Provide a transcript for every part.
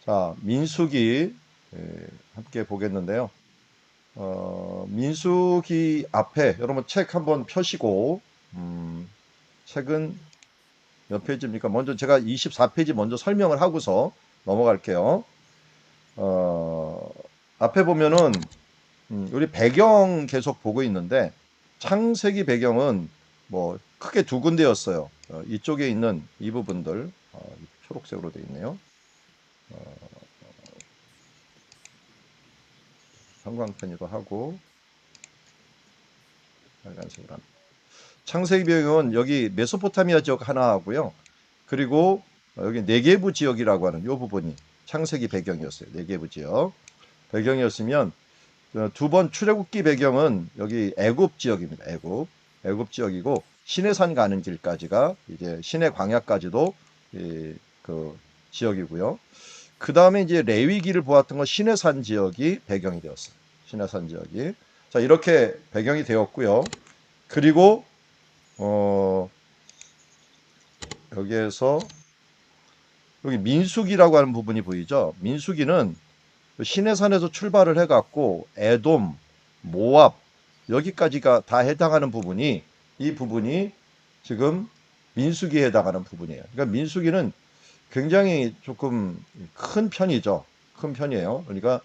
자, 민수기 함께 보겠는데요. 민수기 앞에 여러분 책 한번 펴시고 책은 몇 페이지입니까? 먼저 제가 24페이지 먼저 설명을 하고서 넘어갈게요. 어, 앞에 보면은 우리 배경 계속 보고 있는데 창세기 배경은 뭐 크게 두 군데였어요. 이쪽에 있는 이 부분들 초록색으로 되어 있네요. 형광펜으로 하고 빨간색으로 합니다. 창세기 배경은 여기 메소포타미아 지역 하나 하고요. 그리고 여기 네게부 지역이라고 하는 이 부분이 창세기 배경이었어요. 네게부 지역 배경이었으면 두 번 출애굽기 배경은 여기 애굽 지역입니다. 애굽 지역이고 시내산 가는 길까지가 이제 시내 광야까지도 그 지역이고요. 그 다음에 이제 레위기를 보았던 건 시내산 지역이 배경이 되었어요. 시내산 지역이 자 이렇게 배경이 되었고요. 그리고 어, 여기에서 여기 민수기라고 하는 부분이 보이죠? 민수기는 시내산에서 출발을 해갖고 에돔, 모압 여기까지가 다 해당하는 부분이 이 부분이 지금 민수기에 해당하는 부분이에요. 그러니까 민수기는 굉장히 조금 큰 편이죠. 큰 편이에요. 그러니까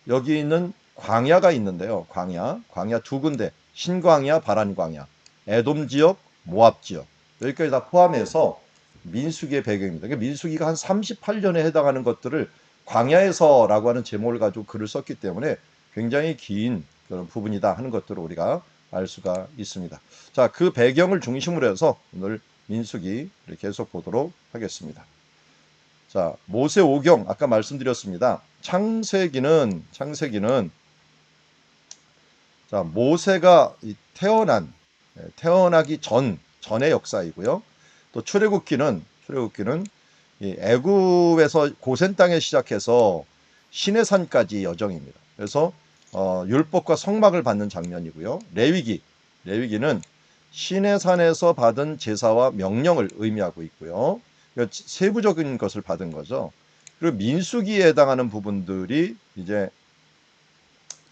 여기 있는 광야가 있는데요. 광야 두 군데, 신광야, 바란광야, 에돔 지역, 모압 지역 여기까지 다 포함해서 민수기의 배경입니다. 그러니까 민수기가 한 38년에 해당하는 것들을 광야에서라고 하는 제목을 가지고 글을 썼기 때문에 굉장히 긴 그런 부분이다 하는 것들을 우리가 알 수가 있습니다. 자, 그 배경을 중심으로 해서 오늘 민수기를 계속 보도록 하겠습니다. 자, 모세 오경 아까 말씀드렸습니다. 창세기는 자, 모세가 태어나기 전의 역사이고요. 또 출애굽기는 이 애굽에서 고센 땅에 시작해서 시내산까지 여정입니다. 그래서 율법과 성막을 받는 장면이고요. 레위기는 시내산에서 받은 제사와 명령을 의미하고 있고요. 그러니까 세부적인 것을 받은 거죠. 그리고 민수기에 해당하는 부분들이 이제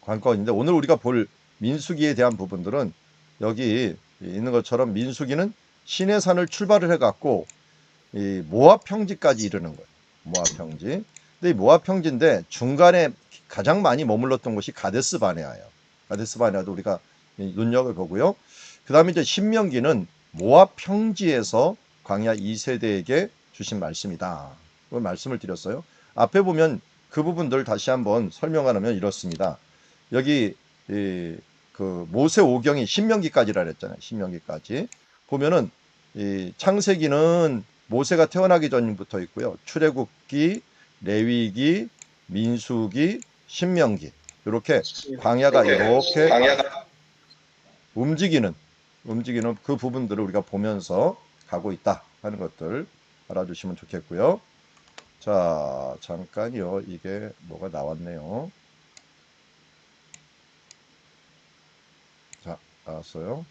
관건인데 오늘 우리가 볼 민수기에 대한 부분들은 여기 있는 것처럼 민수기는 시내산을 출발을 해갖고 이 모압 평지까지 이르는 거예요. 모압 평지. 근데 이 모압 평지인데 중간에 가장 많이 머물렀던 곳이 가데스 바네아예요. 가데스 바네아도 우리가 눈여겨 보고요. 그다음에 이제 신명기는 모압 평지에서 광야 2세대에게 주신 말씀이다. 그걸 말씀을 드렸어요. 앞에 보면 그 부분들 다시 한번 설명하면 이렇습니다. 여기 그 모세 오경이 신명기까지라 그랬잖아요. 신명기까지 보면은 이 창세기는 모세가 태어나기 전부터 있고요. 출애굽기, 레위기, 민수기, 신명기 이렇게 광야가 이렇게 광야가 움직이는 그 부분들을 우리가 보면서 가고 있다 하는 것들 알아주시면 좋겠고요. 자, 잠깐요. 이게 뭐가 나왔네요. 자, 나왔어요.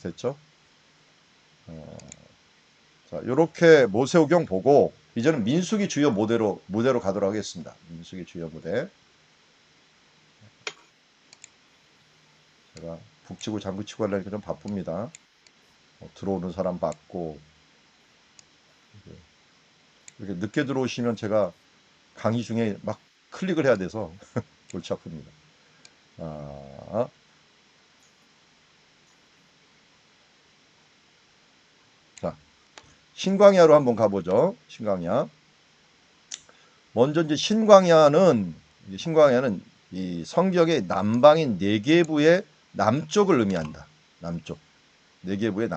됐죠? 자, 이렇게 모세오경 보고 이제는 민수기 주요 무대로 가도록 하겠습니다. 민수기 주요 무대. 제가 북치고 장구치고 하려니까 좀 바쁩니다. 들어오는 사람 받고 이렇게 늦게 들어오시면 제가 강의 중에 막 클릭을 해야 돼서 골치 아픕니다. 아, 자, 신광야로 한번 가보죠. 신광야. 먼저 이제 신광야는 이 성경의 남방인 네게부의 남쪽을 의미한다. 남쪽. 네게부의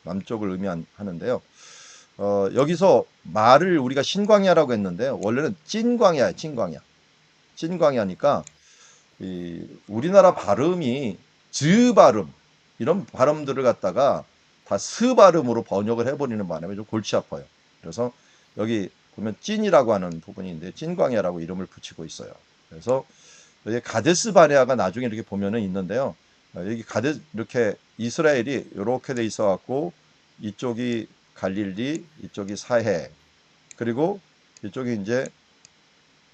남쪽을 의미하는데요. 여기서 말을 우리가 신광야라고 했는데 원래는 찐광야예요. 찐광야니까 우리나라 발음이 즈 발음 이런 발음들을 갖다가 다 스 발음으로 번역을 해버리는 바람에 좀 골치 아파요. 그래서 여기 보면 찐이라고 하는 부분인데 찐광야라고 이름을 붙이고 있어요. 그래서 여기 가데스 바네아가 나중에 이렇게 보면은 있는데요. 여기 이렇게 이스라엘이 이렇게 돼 있어 갖고 이쪽이 갈릴리, 이쪽이 사해, 그리고 이쪽이 이제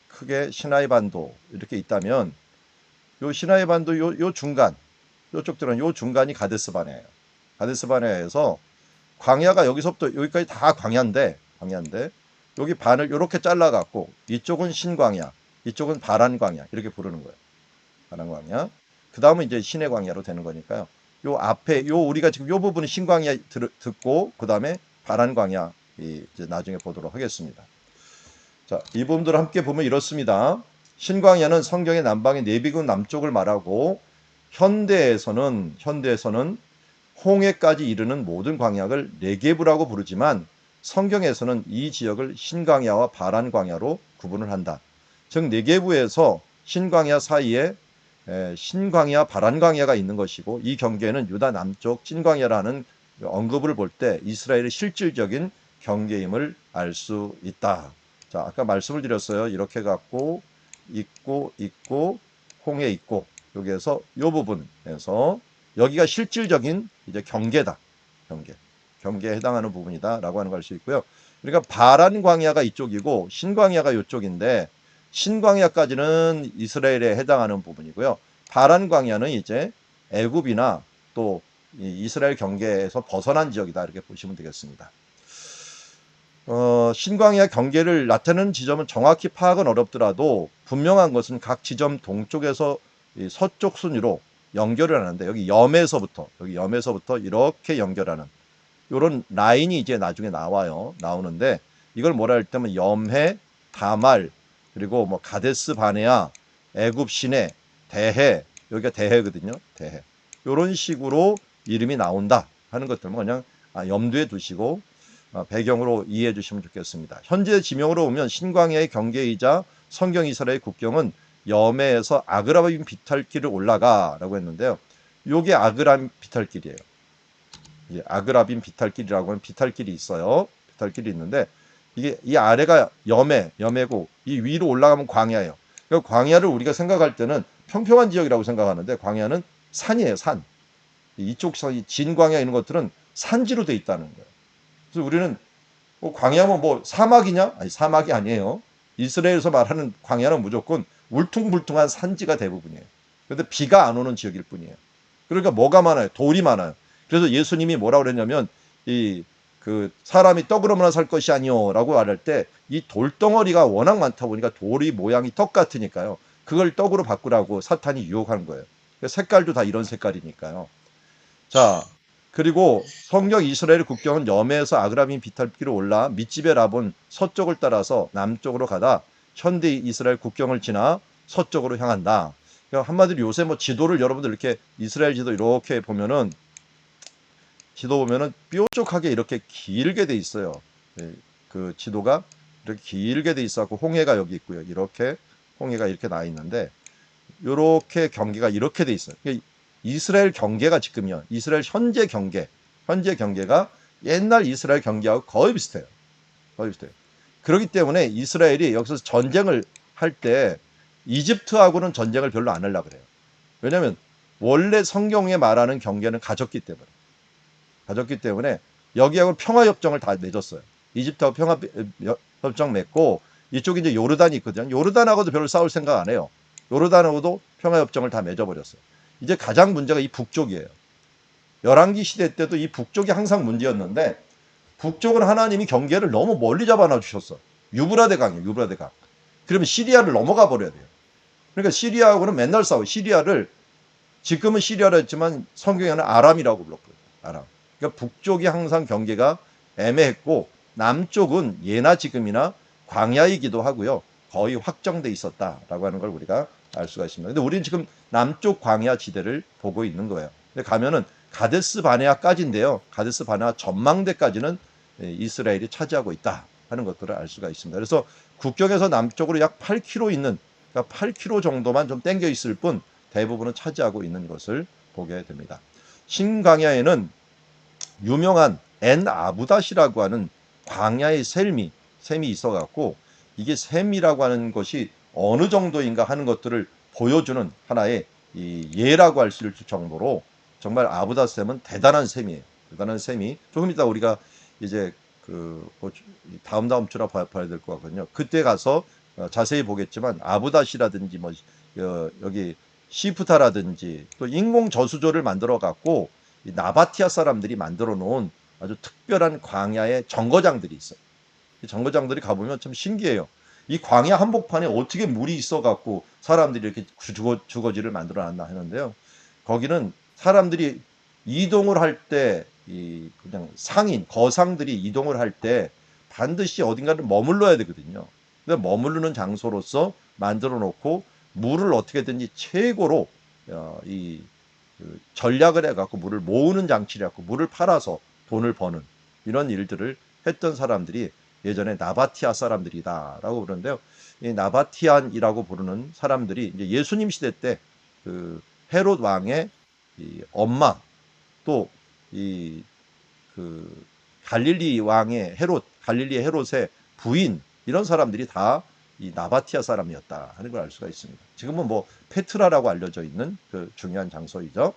크게 시나이 반도 이렇게 있다면 요 시나이 반도 요 중간 요쪽들은 요 중간이 가데스 바네아예요. 가데스 바네아에서 광야가 여기서부터 여기까지 다 광야인데 여기 반을 이렇게 잘라 갖고 이쪽은 신광야, 이쪽은 바란 광야 이렇게 부르는 거예요. 바란 광야. 그다음은 이제 신의 광야로 되는 거니까요. 요 앞에 요 우리가 지금 요 부분은 신광야 듣고 그다음에 바란 광야 이제 나중에 보도록 하겠습니다. 자, 이 부분들을 함께 보면 이렇습니다. 신광야는 성경의 남방의 네비군 남쪽을 말하고 현대에서는 홍해까지 이르는 모든 광야를 네게브라고 부르지만 성경에서는 이 지역을 신광야와 바란 광야로 구분을 한다. 즉 네게브에서 신광야 사이에 신광야, 바란 광야가 있는 것이고 이 경계는 유다 남쪽 찐광야라는 언급을 볼 때 이스라엘의 실질적인 경계임을 알 수 있다. 자, 아까 말씀을 드렸어요. 이렇게 갖고 있고 홍해 있고 여기에서 이 부분에서 여기가 실질적인 이제 경계다. 경계에 해당하는 부분이다라고 하는 걸 알 수 있고요. 그러니까 바란 광야가 이쪽이고 신광야가 이쪽인데 신광야까지는 이스라엘에 해당하는 부분이고요. 바란 광야는 이제 애굽이나 또 이스라엘 경계에서 벗어난 지역이다 이렇게 보시면 되겠습니다. 신광야 경계를 나타내는 지점은 정확히 파악은 어렵더라도 분명한 것은 각 지점 동쪽에서 서쪽 순위로 연결을 하는데 여기 염에서부터 이렇게 연결하는 이런 라인이 이제 나중에 나오는데 이걸 뭐라 할 때면 염해, 다말 그리고 뭐 가데스 바네아, 애굽 시내, 대해 여기가 대해거든요. 대해 이런 식으로 이름이 나온다 하는 것들은 그냥 염두에 두시고 배경으로 이해해 주시면 좋겠습니다. 현재 지명으로 보면 신광야의 경계이자 성경 이스라엘 국경은 염해에서 아그라빔 비탈길을 올라가라고 했는데요. 요게 아그라빔 비탈길이에요. 아그라빔 비탈길이라고 하는 비탈길이 있어요. 비탈길이 있는데 이게 이 아래가 염해고 이 위로 올라가면 광야예요. 그러니까 광야를 우리가 생각할 때는 평평한 지역이라고 생각하는데 광야는 산이에요. 산. 이쪽 진광야 이런 것들은 산지로 돼 있다는 거예요. 그래서 우리는 광야면 뭐 사막이냐? 아니 사막이 아니에요. 이스라엘에서 말하는 광야는 무조건 울퉁불퉁한 산지가 대부분이에요. 그런데 비가 안 오는 지역일 뿐이에요. 그러니까 뭐가 많아요? 돌이 많아요. 그래서 예수님이 뭐라고 그랬냐면 그 사람이 떡으로만 살 것이 아니오라고 말할 때 이 돌덩어리가 워낙 많다 보니까 돌이 모양이 떡 같으니까요. 그걸 떡으로 바꾸라고 사탄이 유혹하는 거예요. 색깔도 다 이런 색깔이니까요. 자, 그리고 성경 이스라엘 국경은 염해에서 아그라빔 비탈길로 올라 밑집에 라본 서쪽을 따라서 남쪽으로 가다 현대 이스라엘 국경을 지나 서쪽으로 향한다. 그러니까 한마디로 요새 뭐 지도를 여러분들 이렇게 이스라엘 지도 이렇게 보면은 뾰족하게 이렇게 길게 돼 있어요. 그 지도가 이렇게 길게 돼 있어갖고 홍해가 여기 있고요. 이렇게 홍해가 이렇게 나 있는데 이렇게 경계가 이렇게 돼 있어요. 그러니까 이스라엘 경계가 지금요. 이스라엘 현재 경계가 옛날 이스라엘 경계하고 거의 비슷해요. 그렇기 때문에 이스라엘이 여기서 전쟁을 할 때 이집트하고는 전쟁을 별로 안 하려고 그래요. 왜냐하면 원래 성경에 말하는 경계는 가졌기 때문에 여기하고 평화협정을 다 맺었어요. 이집트하고 평화협정 맺고 이쪽에 이제 요르단이 있거든요. 요르단하고도 별로 싸울 생각 안 해요. 요르단하고도 평화협정을 다 맺어버렸어요. 이제 가장 문제가 이 북쪽이에요. 열왕기 시대 때도 이 북쪽이 항상 문제였는데 북쪽은 하나님이 경계를 너무 멀리 잡아놔 주셨어. 유브라데 강이에요. 유브라데 강. 그러면 시리아를 넘어가 버려야 돼요. 그러니까 시리아하고는 맨날 싸워요. 시리아를 지금은 시리아라 했지만 성경에는 아람이라고 불렀거든요. 아람. 그러니까 북쪽이 항상 경계가 애매했고 남쪽은 예나 지금이나 광야이기도 하고요. 거의 확정돼 있었다라고 하는 걸 우리가 알 수가 있습니다. 근데 우리는 지금 남쪽 광야 지대를 보고 있는 거예요. 근데 가면은 가데스 바네아까지인데요. 가데스 바네아 전망대까지는 이스라엘이 차지하고 있다 하는 것들을 알 수가 있습니다. 그래서 국경에서 남쪽으로 약 8km 있는 그러니까 8km 정도만 좀 땡겨 있을 뿐 대부분은 차지하고 있는 것을 보게 됩니다. 신광야에는 유명한 엔 아부닷이라고 하는 광야의 샘이 있어갖고 이게 샘이라고 하는 것이 어느 정도인가 하는 것들을 보여주는 하나의 예라고 할 수 있을 정도로 정말 아부닷 샘은 대단한 샘이에요. 대단한 샘이 조금 이따 우리가 이제 다음 주라 봐야 될 것 같거든요. 그때 가서 자세히 보겠지만 아부다시라든지 뭐 여기 시프타라든지 또 인공 저수조를 만들어 갖고 이 나바티아 사람들이 만들어 놓은 아주 특별한 광야의 정거장들이 있어요. 이 정거장들이 가보면 참 신기해요. 이 광야 한복판에 어떻게 물이 있어 갖고 사람들이 이렇게 주거지를 만들어 놨나 하는데요. 거기는 사람들이 이동을 할 때 이 그냥 거상들이 이동을 할 때 반드시 어딘가를 머물러야 되거든요. 근데 머무르는 장소로서 만들어 놓고 물을 어떻게든지 최고로 전략을 해갖고 물을 모으는 장치를 해갖고 물을 팔아서 돈을 버는 이런 일들을 했던 사람들이 예전에 나바티아 사람들이다라고 그러는데요. 이 나바티안이라고 부르는 사람들이 이제 예수님 시대 때 그 헤롯 왕의 이 엄마 또 이 그 갈릴리 헤롯의 부인 이런 사람들이 다 이 나바티아 사람이었다 하는 걸 알 수가 있습니다. 지금은 뭐 페트라라고 알려져 있는 그 중요한 장소이죠.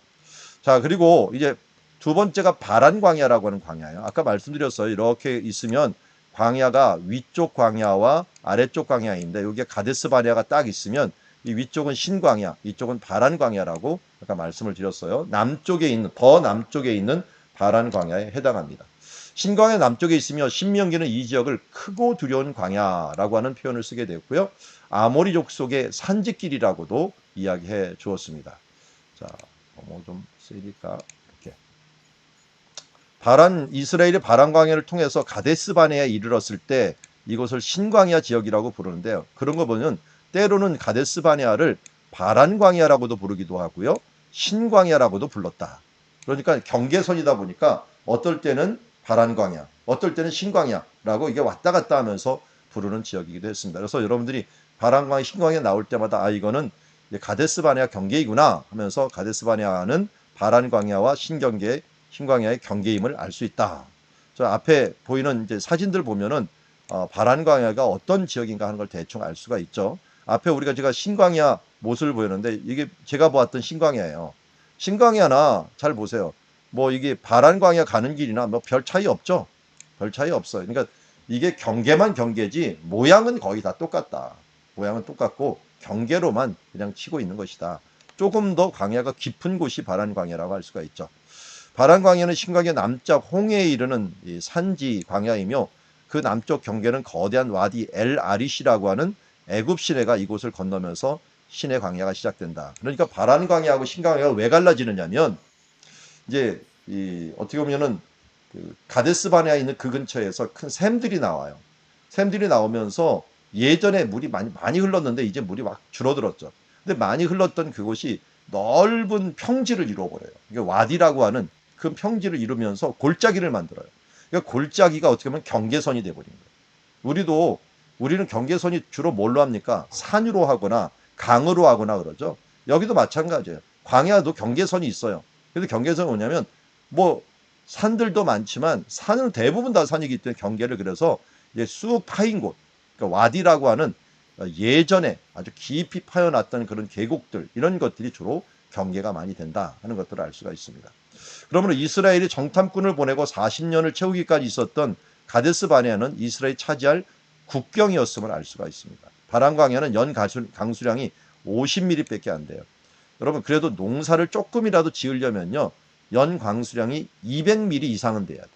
자, 그리고 이제 두 번째가 바란 광야라고 하는 광야예요. 아까 말씀드렸어요. 이렇게 있으면 광야가 위쪽 광야와 아래쪽 광야인데 여기에 가데스 바네아가 딱 있으면 이 위쪽은 신광야, 이쪽은 바란 광야라고 아까 말씀을 드렸어요. 더 남쪽에 있는 바란 광야에 해당합니다. 신광야 남쪽에 있으며 신명기는 이 지역을 크고 두려운 광야라고 하는 표현을 쓰게 되었고요. 아모리 족속의 산지길이라고도 이야기해 주었습니다. 자, 좀 쓰니까 이렇게 이스라엘의 바란 광야를 통해서 가데스 바네아에 이르렀을 때 이곳을 신광야 지역이라고 부르는데요. 그런 거 보면 때로는 가데스 바네아를 바란 광야라고도 부르기도 하고요. 신광야라고도 불렀다. 그러니까 경계선이다 보니까 어떨 때는 바란 광야, 어떨 때는 신광야라고 이게 왔다 갔다 하면서 부르는 지역이기도 했습니다. 그래서 여러분들이 바란 광야, 신광야 나올 때마다 이거는 가데스 바네아 경계이구나 하면서 가데스 바네아는 바란 광야와 신광야의 경계임을 알 수 있다. 저 앞에 보이는 이제 사진들 보면은 바란 광야가 어떤 지역인가 하는 걸 대충 알 수가 있죠. 앞에 제가 신광야 모습을 보였는데 이게 제가 보았던 신광야예요. 신광야나 잘 보세요. 뭐 이게 바란 광야 가는 길이나 뭐 별 차이 없죠. 별 차이 없어요. 그러니까 이게 경계만 경계지 모양은 거의 다 똑같다. 모양은 똑같고 경계로만 그냥 치고 있는 것이다. 조금 더 광야가 깊은 곳이 바란 광야라고 할 수가 있죠. 바란 광야는 신광야 남쪽 홍해에 이르는 산지 광야이며 그 남쪽 경계는 거대한 와디 엘 아리시라고 하는 애굽 시내가 이곳을 건너면서 시내 광야가 시작된다. 그러니까 바란 광야하고 신광야가 왜 갈라지느냐면 이제 어떻게 보면은 가데스 바네아에 있는 그 근처에서 큰 샘들이 나와요. 샘들이 나오면서 예전에 물이 많이 흘렀는데 이제 물이 막 줄어들었죠. 근데 많이 흘렀던 그곳이 넓은 평지를 이루어버려요. 이게 와디라고 하는 큰 평지를 이루면서 골짜기를 만들어요. 그러니까 골짜기가 어떻게 보면 경계선이 돼버린 거예요. 우리는 경계선이 주로 뭘로 합니까? 산으로 하거나 강으로 하거나 그러죠. 여기도 마찬가지예요. 광야도 경계선이 있어요. 그래서 경계선이 뭐냐면 뭐 산들도 많지만 산은 대부분 다 산이기 때문에 경계를 그래서 이제 쑥 파인 곳, 그러니까 와디라고 하는 예전에 아주 깊이 파여났던 그런 계곡들 이런 것들이 주로 경계가 많이 된다 하는 것들을 알 수가 있습니다. 그러므로 이스라엘이 정탐꾼을 보내고 40년을 채우기까지 있었던 가데스 바네아는 이스라엘이 차지할 국경이었음을 알 수가 있습니다. 바란 광야는 연 강수량이 50mm밖에 안 돼요. 여러분 그래도 농사를 조금이라도 지으려면요 연 강수량이 200mm 이상은 돼야 돼.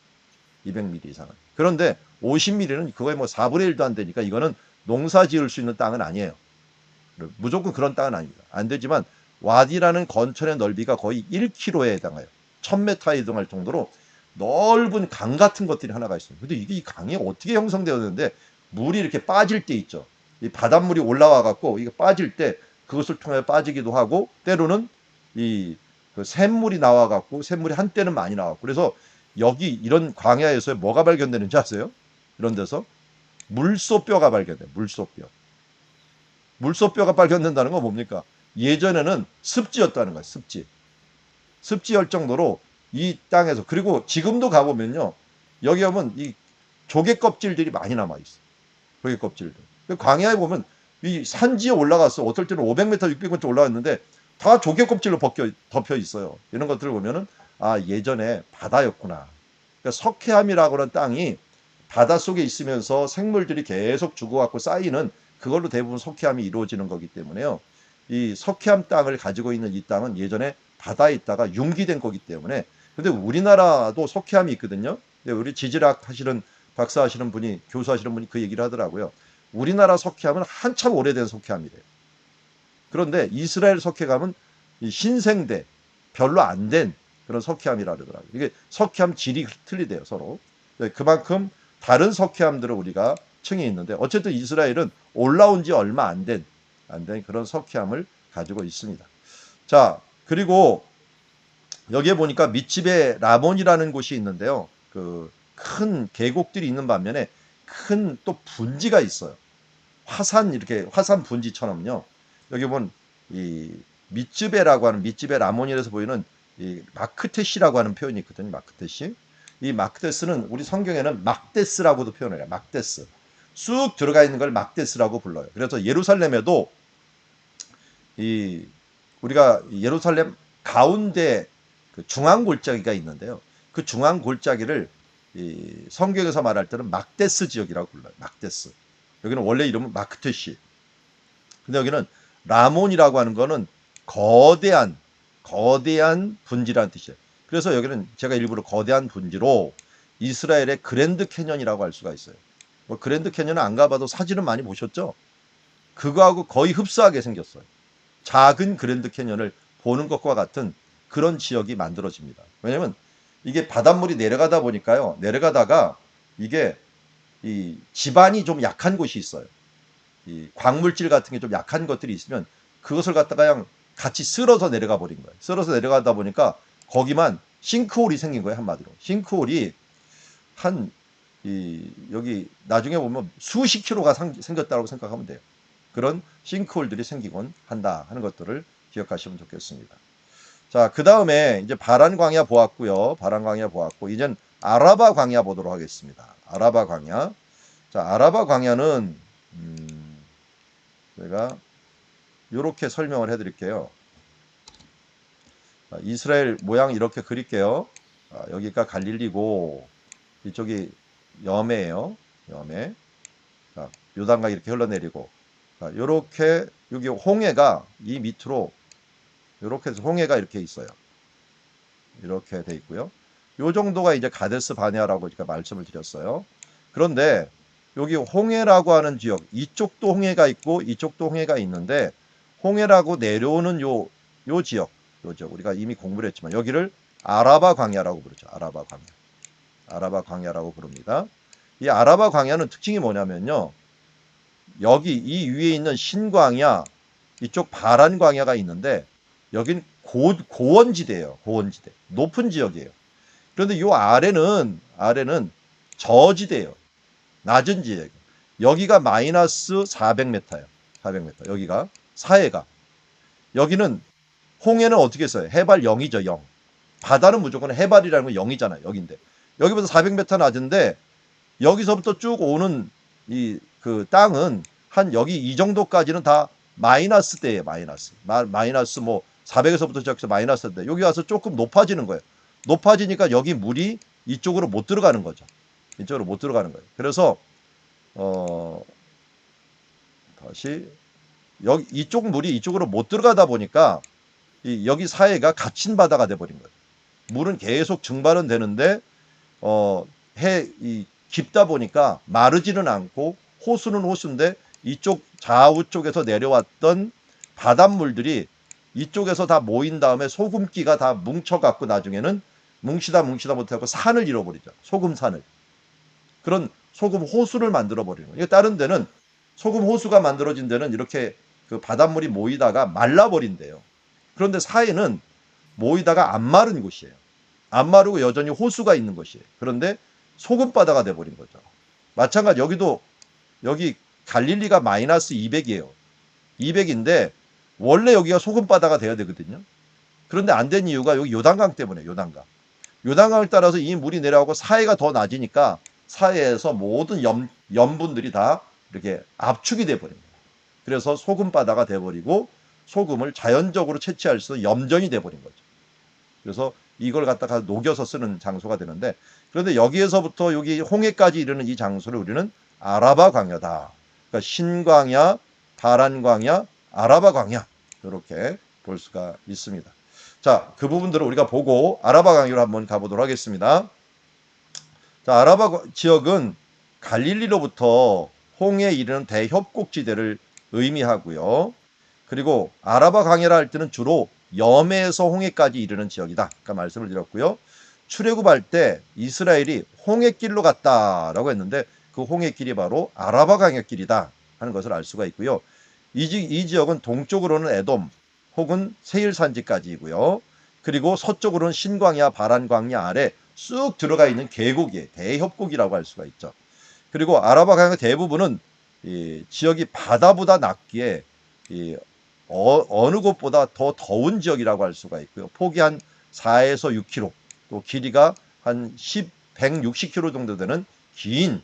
200mm 이상은. 그런데 50mm는 그거의 뭐 4분의 1도 안 되니까 이거는 농사 지을 수 있는 땅은 아니에요. 무조건 그런 땅은 아닙니다. 안 되지만 와디라는 건천의 넓이가 거의 1km에 해당해요. 1000m에 해당할 정도로 넓은 강 같은 것들이 하나가 있어요. 근데 이게 이 강이 어떻게 형성되었는데 물이 이렇게 빠질 때 있죠. 이 바닷물이 올라와 갖고 이게 빠질 때 그것을 통해 빠지기도 하고 때로는 그 샘물이 나와 갖고 샘물이 한때는 많이 나왔고 그래서 여기 이런 광야에서 뭐가 발견되는지 아세요? 이런 데서 물소뼈가 발견돼요. 물소뼈. 물소뼈가 발견된다는 건 뭡니까? 예전에는 습지였다는 거예요. 습지할 정도로 이 땅에서 그리고 지금도 가보면요. 여기 오면 이 조개 껍질들이 많이 남아있어요. 조개 껍질들. 광야에 보면 이 산지에 올라갔어. 어떨 때는 500m, 600m 올라갔는데 다 조개 껍질로 덮여 있어요. 이런 것들을 보면은 예전에 바다였구나. 그러니까 석회암이라고 하는 땅이 바닷속에 있으면서 생물들이 계속 주고받고 쌓이는 그걸로 대부분 석회암이 이루어지는 거기 때문에요. 이 석회암 땅을 가지고 있는 이 땅은 예전에 바다에 있다가 융기된 거기 때문에 근데 우리나라도 석회암이 있거든요. 근데 우리 지질학 하시는 박사 하시는 분이 교수 하시는 분이 그 얘기를 하더라고요. 우리나라 석회암은 한참 오래된 석회암이래요. 그런데 이스라엘 석회암은 이 신생대 별로 안 된 그런 석회암이라 그러더라고요. 이게 석회암 질이 틀리대요 서로. 그만큼 다른 석회암들을 우리가 층이 있는데 어쨌든 이스라엘은 올라온 지 얼마 안 된 그런 석회암을 가지고 있습니다. 자, 그리고 여기에 보니까 밑집에 라몬이라는 곳이 있는데요. 그 큰 계곡들이 있는 반면에 큰 또 분지가 있어요. 화산 이렇게 화산 분지처럼요. 여기 보면 이 밑즈베라고 하는 밑즈베 라몬이라서 보이는 이 마크테시라고 하는 표현이 있거든요. 마크테시. 이 마크테스는 우리 성경에는 막데스라고도 표현을 해요. 막데스. 쑥 들어가 있는 걸 막데스라고 불러요. 그래서 예루살렘에도 이 우리가 예루살렘 가운데 그 중앙 골짜기가 있는데요. 그 중앙 골짜기를 이 성경에서 말할 때는 막데스 지역이라고 불러요. 막데스. 여기는 원래 이름은 마크테시. 근데 여기는 라몬이라고 하는 거는 거대한 분지라는 뜻이에요. 그래서 여기는 제가 일부러 거대한 분지로 이스라엘의 그랜드 캐년이라고 할 수가 있어요. 뭐 그랜드 캐년은 안 가봐도 사진은 많이 보셨죠? 그거하고 거의 흡사하게 생겼어요. 작은 그랜드 캐년을 보는 것과 같은 그런 지역이 만들어집니다. 왜냐면 이게 바닷물이 내려가다 보니까요. 내려가다가 이게 이 지반이 좀 약한 곳이 있어요. 이 광물질 같은 게 좀 약한 것들이 있으면 그것을 갖다가 그냥 같이 쓸어서 내려가 버린 거예요. 쓸어서 내려가다 보니까 거기만 싱크홀이 생긴 거예요. 한마디로. 싱크홀이 한 여기 나중에 보면 수십 킬로가 생겼다고 생각하면 돼요. 그런 싱크홀들이 생기곤 한다 하는 것들을 기억하시면 좋겠습니다. 자, 그 다음에 이제 바란 광야 보았고요. 바란 광야 보았고 이젠 아라바 광야 보도록 하겠습니다. 아라바 광야. 자, 아라바 광야는 제가 이렇게 설명을 해드릴게요. 자, 이스라엘 모양 이렇게 그릴게요. 자, 여기가 갈릴리고 이쪽이 여매예요. 여매. 자, 요단강 이렇게 흘러내리고 자, 요렇게 여기 홍해가 이 밑으로 이렇게 해서 홍해가 이렇게 있어요. 이렇게 돼 있고요. 요 정도가 이제 가데스 바네아라고 제가 말씀을 드렸어요. 그런데 여기 홍해라고 하는 지역, 이쪽도 홍해가 있고 이쪽도 홍해가 있는데 홍해라고 내려오는 요 지역, 우리가 이미 공부를 했지만 여기를 아라바 광야라고 부르죠. 아라바 광야. 아라바 광야라고 부릅니다. 이 아라바 광야는 특징이 뭐냐면요. 여기 이 위에 있는 신광야, 이쪽 바란 광야가 있는데 여긴 고원지대예요. 고원지대. 높은 지역이에요. 그런데 요 아래는 저지대예요. 낮은 지역. 여기가 마이너스 400m예요. 400m. 여기가 사해가. 여기는 홍해는 어떻게 써요? 해발 0이죠. 0. 바다는 무조건 해발이라는 건 0이잖아요. 여기인데. 여기보다 400m 낮은데 여기서부터 쭉 오는 이 그 땅은 한 여기 이 정도까지는 다 마이너스 대예요. 마이너스 뭐 400에서부터 시작해서 마이너스 대. 여기 와서 조금 높아지는 거예요. 높아지니까 여기 물이 이쪽으로 못 들어가는 거죠. 이쪽으로 못 들어가는 거예요. 그래서 다시 여기 이쪽 물이 이쪽으로 못 들어가다 보니까 여기 사해가 갇힌 바다가 돼 버린 거예요. 물은 계속 증발은 되는데 깊다 보니까 마르지는 않고 호수는 호수인데 이쪽 좌우 쪽에서 내려왔던 바닷물들이 이쪽에서 다 모인 다음에 소금기가 다 뭉쳐갖고 나중에는 뭉치다 못하고 산을 잃어버리죠. 소금산을. 그런 소금 호수를 만들어 버리는 거예요. 다른 데는 소금 호수가 만들어진 데는 이렇게 그 바닷물이 모이다가 말라버린대요. 그런데 사해는 모이다가 안 마른 곳이에요. 안 마르고 여전히 호수가 있는 곳이에요. 그런데 소금바다가 돼버린 거죠. 마찬가지 여기 갈릴리가 마이너스 200이에요. 200인데 원래 여기가 소금바다가 돼야 되거든요. 그런데 안 된 이유가 여기 요단강 때문에 요단강을 따라서 이 물이 내려가고 사해가 더 낮으니까 사해에서 모든 염분들이 다 이렇게 압축이 돼버립니다. 그래서 소금바다가 돼버리고 소금을 자연적으로 채취할 수 있는 염전이 돼버린 거죠. 그래서 이걸 갖다가 녹여서 쓰는 장소가 되는데, 그런데 여기에서부터 여기 홍해까지 이르는 이 장소를 우리는 아라바 광야다. 그러니까 신광야, 바란광야, 아라바 광야 이렇게 볼 수가 있습니다. 자, 그 부분들을 우리가 보고 아라바 광야로 한번 가보도록 하겠습니다. 자, 아라바 지역은 갈릴리로부터 홍해에 이르는 대협곡지대를 의미하고요. 그리고 아라바 광야라 할 때는 주로 염해에서 홍해까지 이르는 지역이다. 아까 말씀을 드렸고요. 출애굽할 때 이스라엘이 홍해길로 갔다라고 했는데 그 홍해길이 바로 아라바 광야길이다 하는 것을 알 수가 있고요. 이 지역은 동쪽으로는 에돔 혹은 세일 산지까지이고요. 그리고 서쪽으로는 신광야, 바란광야 아래 쑥 들어가 있는 계곡이에요. 대협곡이라고 할 수가 있죠. 그리고 아라바 광야 대부분은 이 지역이 바다보다 낮기에 어느 곳보다 더 더운 지역이라고 할 수가 있고요. 폭이 한 4에서 6km, 또 길이가 한 160km 정도 되는 긴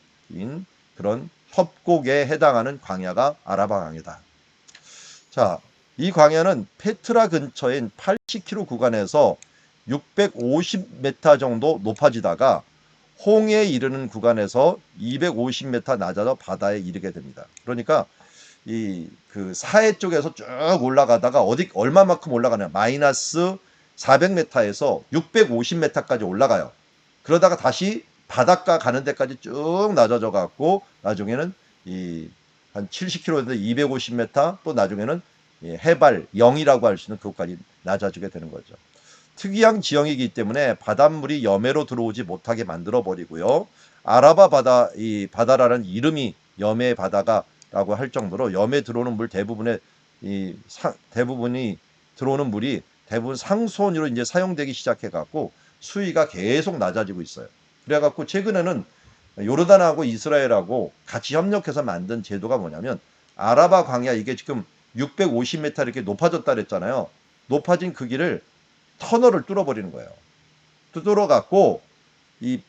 그런 협곡에 해당하는 광야가 아라바 광야다. 자, 이 광야는 페트라 근처인 80km 구간에서 650m 정도 높아지다가 홍해에 이르는 구간에서 250m 낮아져 바다에 이르게 됩니다. 그러니까 그 사해 쪽에서 쭉 올라가다가 얼마만큼 올라가냐, 마이너스 400m에서 650m까지 올라가요. 그러다가 다시 바닷가 가는 데까지 쭉 낮아져 갖고 나중에는 한 70km인데 250m, 또 나중에는 해발 0이라고 할 수 있는 그것까지 낮아지게 되는 거죠. 특이한 지형이기 때문에 바닷물이 염해로 들어오지 못하게 만들어 버리고요. 아라바 바다, 이 바다라는 이름이 염해 바다가라고 할 정도로 염해 들어오는 물 대부분이 들어오는 물이 대부분 상수원으로 이제 사용되기 시작해 갖고 수위가 계속 낮아지고 있어요. 그래 갖고 최근에는 요르단하고 이스라엘하고 같이 협력해서 만든 제도가 뭐냐면, 아라바 광야, 이게 지금 650m 이렇게 높아졌다 그랬잖아요. 높아진 그 길을 터널을 뚫어버리는 거예요. 뚫어갖고 이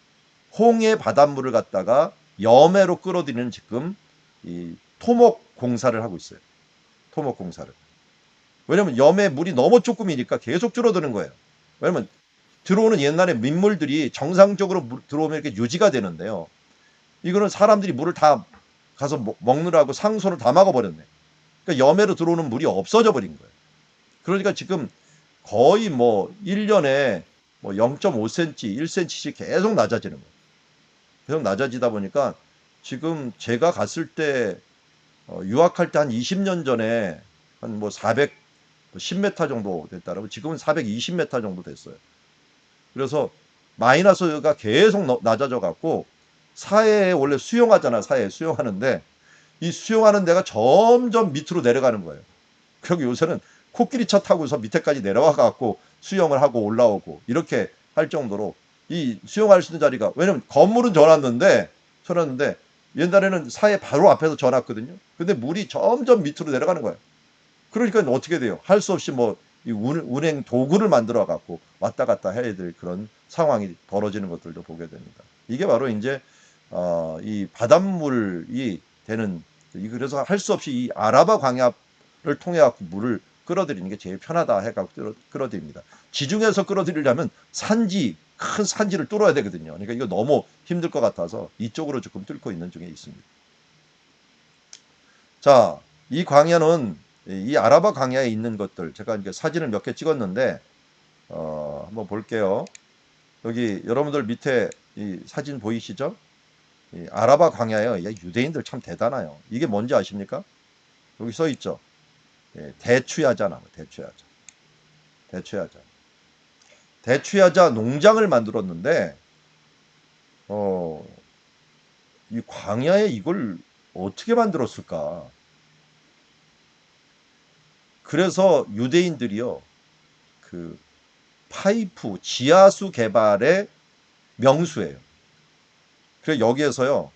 홍해 바닷물을 갖다가 염해로 끌어들이는 지금 이 토목 공사를 하고 있어요. 토목 공사를. 왜냐면 염해 물이 너무 조금이니까 계속 줄어드는 거예요. 왜냐면 들어오는 옛날에 민물들이 정상적으로 들어오면 이렇게 유지가 되는데요. 이거는 사람들이 물을 다 가서 먹느라고 상소를 다 막아버렸네. 그러니까 염해로 들어오는 물이 없어져 버린 거예요. 그러니까 지금 거의 뭐 1년에 뭐 0.5cm, 1cm씩 계속 낮아지는 거예요. 계속 낮아지다 보니까 지금 제가 갔을 때 유학할 때 한 20년 전에 한 뭐 410m 정도 됐다라고, 지금은 420m 정도 됐어요. 그래서 마이너스가 계속 낮아져 갖고 사해에 원래 수영하잖아. 사해에 수영하는데 이 수영하는 데가 점점 밑으로 내려가는 거예요. 그리고 요새는 코끼리 차 타고서 밑에까지 내려와 갖고 수영을 하고 올라오고 이렇게 할 정도로 이 수영할 수 있는 자리가, 왜냐면 건물은 져놨는데 옛날에는 사해 바로 앞에서 져놨거든요. 근데 물이 점점 밑으로 내려가는 거예요. 그러니까 어떻게 돼요? 할 수 없이 뭐 이 운행 도구를 만들어 갖고 왔다 갔다 해야 될 그런 상황이 벌어지는 것들도 보게 됩니다. 이게 바로 이제 이 바닷물이 되는, 그래서 할 수 없이 이 아라바 광야를 통해 갖고 물을 끌어들이는 게 제일 편하다 해갖고 끌어들입니다. 지중해에서 끌어들이려면 큰 산지를 뚫어야 되거든요. 그러니까 이거 너무 힘들 것 같아서 이쪽으로 조금 뚫고 있는 중에 있습니다. 자, 이 광야는, 이 아라바 광야에 있는 것들, 제가 이제 사진을 몇 개 찍었는데 한번 볼게요. 여기 여러분들 밑에 이 사진 보이시죠? 이 아라바 광야에 유대인들 참 대단해요. 이게 뭔지 아십니까? 여기 써 있죠. 대추야자 나무, 대추야자 농장을 만들었는데 이 광야에 이걸 어떻게 만들었을까? 그래서 유대인들이요, 그 파이프 지하수 개발의 명수예요. 그래서 여기에서요,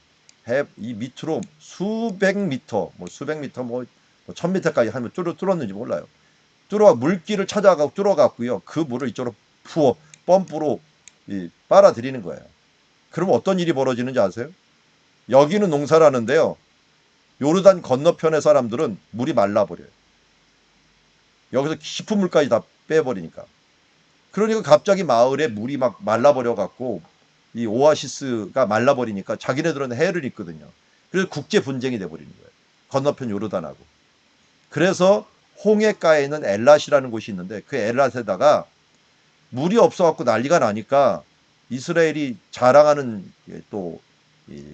이 밑으로 수백 미터, 뭐 1000m까지 하면 뚫었는지 몰라요. 물길을 찾아가고 뚫어갖고요, 그 물을 이쪽으로 펌프로 빨아들이는 거예요. 그럼 어떤 일이 벌어지는지 아세요? 여기는 농사를 하는데요, 요르단 건너편의 사람들은 물이 말라버려요. 여기서 깊은 물까지 다 빼버리니까. 그러니까 갑자기 마을에 물이 막 말라버려 갖고 이 오아시스가 말라버리니까 자기네들은 해를 입거든요. 그래서 국제 분쟁이 돼버리는 거예요. 건너편 요르단하고. 그래서 홍해가에는 엘랏이라는 곳이 있는데 그 엘랏에다가 물이 없어갖고 난리가 나니까 이스라엘이 자랑하는 또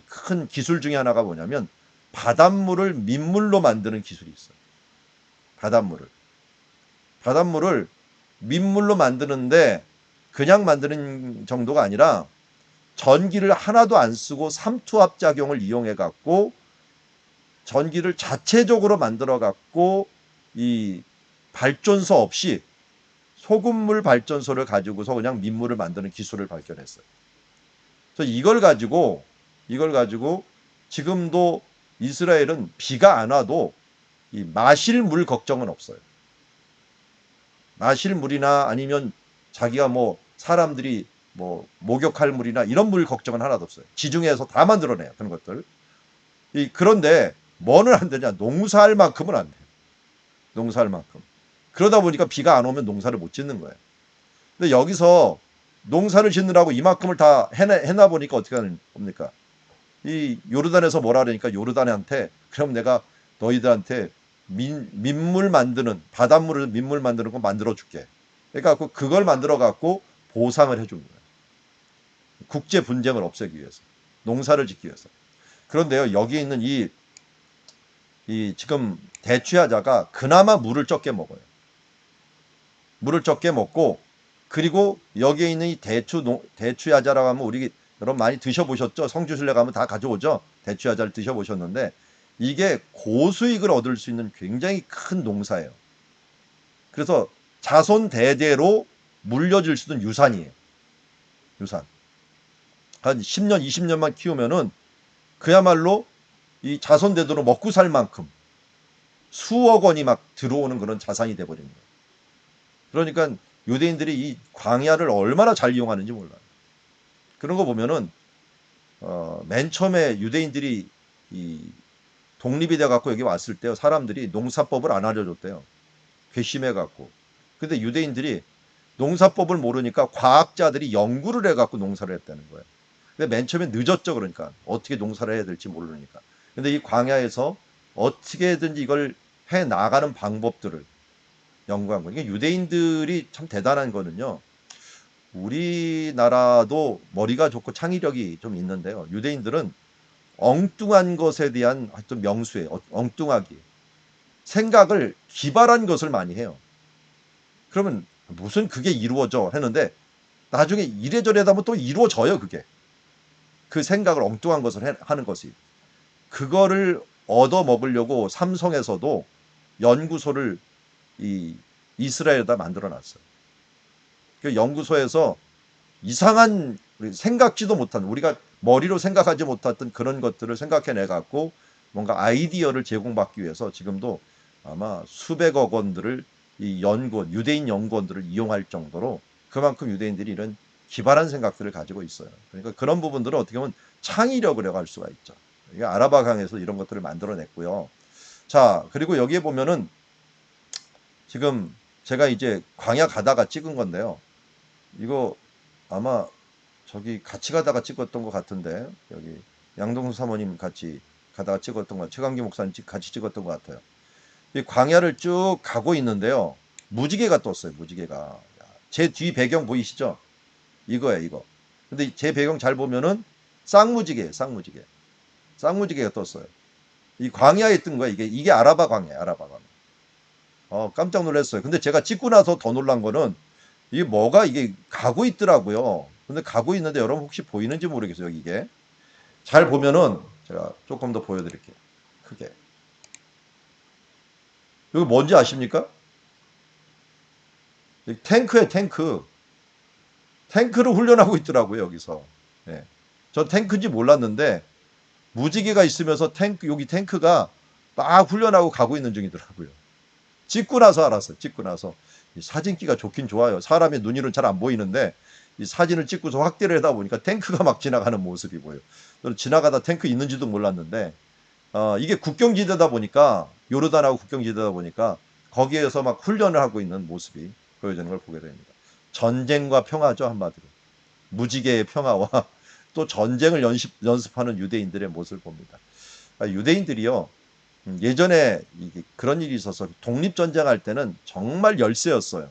큰 기술 중에 하나가 뭐냐면 바닷물을 민물로 만드는 기술이 있어요. 바닷물을. 바닷물을 민물로 만드는데 그냥 만드는 정도가 아니라 전기를 하나도 안 쓰고 삼투압 작용을 이용해 갖고 전기를 자체적으로 만들어 갖고 이 발전소 없이 소금물 발전소를 가지고서 그냥 민물을 만드는 기술을 발견했어요. 그래서 이걸 가지고 지금도 이스라엘은 비가 안 와도 이 마실 물 걱정은 없어요. 마실 물이나 아니면 자기가 뭐 사람들이 뭐 목욕할 물이나 이런 물 걱정은 하나도 없어요. 지중해에서 다 만들어내요. 그런 것들. 그런데 뭐는 안 되냐? 농사할 만큼은 안 돼요. 농사할 만큼. 그러다 보니까 비가 안 오면 농사를 못 짓는 거예요. 근데 여기서 농사를 짓느라고 이만큼을 다 해놔 보니까 어떻게 하는 겁니까? 이 요르단에서 뭐라 그러니까 요르단한테 그럼 내가 너희들한테 민물 만드는 바닷물을 민물 만드는 거 만들어 줄게. 그러니까 그걸 만들어 갖고 보상을 해준 거예요. 국제 분쟁을 없애기 위해서, 농사를 짓기 위해서. 그런데요, 여기 있는 이 지금 대추야자가 그나마 물을 적게 먹어요. 물을 적게 먹고 그리고 여기에 있는 이 대추야자라고 하면 우리 여러분 많이 드셔보셨죠? 성주순례 가면 다 가져오죠? 대추야자를 드셔보셨는데 이게 고수익을 얻을 수 있는 굉장히 큰 농사예요. 그래서 자손 대대로 물려줄 수 있는 유산이에요. 유산. 한 10년, 20년만 키우면은 그야말로 이 자손 대대로 먹고 살 만큼 수억 원이 막 들어오는 그런 자산이 돼버리는 거예요. 그러니까 유대인들이 이 광야를 얼마나 잘 이용하는지 몰라요. 그런 거 보면은 맨 처음에 유대인들이 이 독립이 돼 갖고 여기 왔을 때 사람들이 농사법을 안 알려줬대요. 괘씸해 갖고. 근데 유대인들이 농사법을 모르니까 과학자들이 연구를 해 갖고 농사를 했다는 거예요. 근데 맨 처음에 늦었죠. 그러니까 어떻게 농사를 해야 될지 모르니까. 근데 이 광야에서 어떻게든지 이걸 해 나가는 방법들을 연구한 거예요. 유대인들이 참 대단한 거는요. 우리나라도 머리가 좋고 창의력이 좀 있는데요. 유대인들은 엉뚱한 것에 대한 어떤 명수에 엉뚱하기 생각을 기발한 것을 많이 해요. 그러면 무슨 그게 이루어져 했는데 나중에 이래저래 하다 보면 또 이루어져요. 그게 그 생각을 엉뚱한 것을 하는 것이 그거를 얻어 먹으려고 삼성에서도 연구소를 이 이스라엘에다 만들어 놨어요. 그 연구소에서 이상한 생각지도 못한 우리가 머리로 생각하지 못했던 그런 것들을 생각해내 갖고 뭔가 아이디어를 제공받기 위해서 지금도 아마 수백억 원들을 이 연구원 유대인 연구원들을 이용할 정도로 그만큼 유대인들이 이런 기발한 생각들을 가지고 있어요. 그러니까 그런 부분들은 어떻게 보면 창의력이라고 할 수가 있죠. 이게 아라바강에서 이런 것들을 만들어냈고요. 자, 그리고 여기에 보면은 지금 제가 이제 광야 가다가 찍은 건데요. 이거 아마 저기 같이 가다가 찍었던 것 같은데 여기 양동수 사모님 같이 가다가 찍었던 것 최강기 목사님 같이 찍었던 것 같아요. 이 광야를 쭉 가고 있는데요. 무지개가 떴어요. 무지개가. 제 뒤 배경 보이시죠? 이거예요. 이거. 근데 제 배경 잘 보면은 쌍무지개예요. 쌍무지개. 쌍무지개가 떴어요. 이 광야에 뜬 거야. 이게 아라바 광야예요. 아라바 광야. 깜짝 놀랐어요. 근데 제가 찍고 나서 더 놀란 거는 이게 뭐가 이게 가고 있더라고요. 근데 가고 있는데 여러분 혹시 보이는지 모르겠어요. 이게 잘 보면은 제가 조금 더 보여드릴게요. 크게. 여기 뭔지 아십니까? 탱크에 탱크. 탱크를 훈련하고 있더라고요. 여기서. 예. 전 탱크인지 몰랐는데 무지개가 있으면서 여기 탱크가 막 훈련하고 가고 있는 중이더라고요. 찍고 나서 알았어요. 찍고 나서. 이 사진기가 좋긴 좋아요. 사람의 눈으로는 잘 안 보이는데 이 사진을 찍고서 확대를 하다 보니까 탱크가 막 지나가는 모습이 보여요. 저는 지나가다 탱크 있는지도 몰랐는데 이게 국경지대다 보니까 요르단하고 국경지대다 보니까 거기에서 막 훈련을 하고 있는 모습이 보여지는 걸 보게 됩니다. 전쟁과 평화죠, 한마디로. 무지개의 평화와 또 전쟁을 연습하는 유대인들의 모습을 봅니다. 유대인들이요, 예전에 그런 일이 있어서 독립전쟁 할 때는 정말 열세였어요.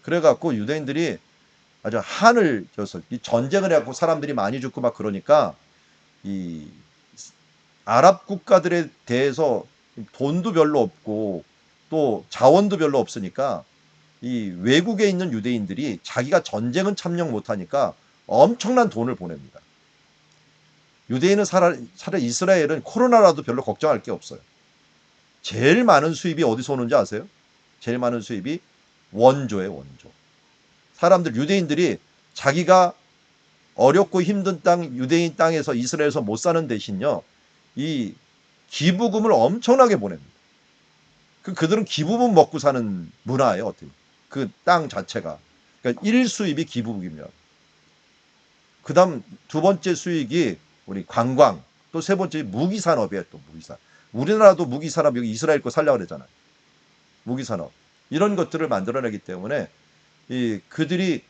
그래갖고 유대인들이 아주 한을 져서 이 전쟁을 해갖고 사람들이 많이 죽고 막 그러니까 이 아랍 국가들에 대해서 돈도 별로 없고 또 자원도 별로 없으니까 이 외국에 있는 유대인들이 자기가 전쟁은 참여 못하니까 엄청난 돈을 보냅니다. 유대인은 살아 이스라엘은 코로나라도 별로 걱정할 게 없어요. 제일 많은 수입이 어디서 오는지 아세요? 제일 많은 수입이 원조예요, 원조. 사람들, 유대인들이 자기가 어렵고 힘든 땅, 유대인 땅에서 이스라엘에서 못 사는 대신요, 이 기부금을 엄청나게 보냅니다. 그들은 기부금 먹고 사는 문화예요, 어떻게. 그 땅 자체가. 그러니까 1수입이 기부금이며, 그 다음 두 번째 수익이 우리 관광, 또 세 번째 무기산업이에요, 또 무기산. 우리나라도 무기산업, 여기 이스라엘 거 살려고 그랬잖아요. 무기산업. 이런 것들을 만들어내기 때문에 그들이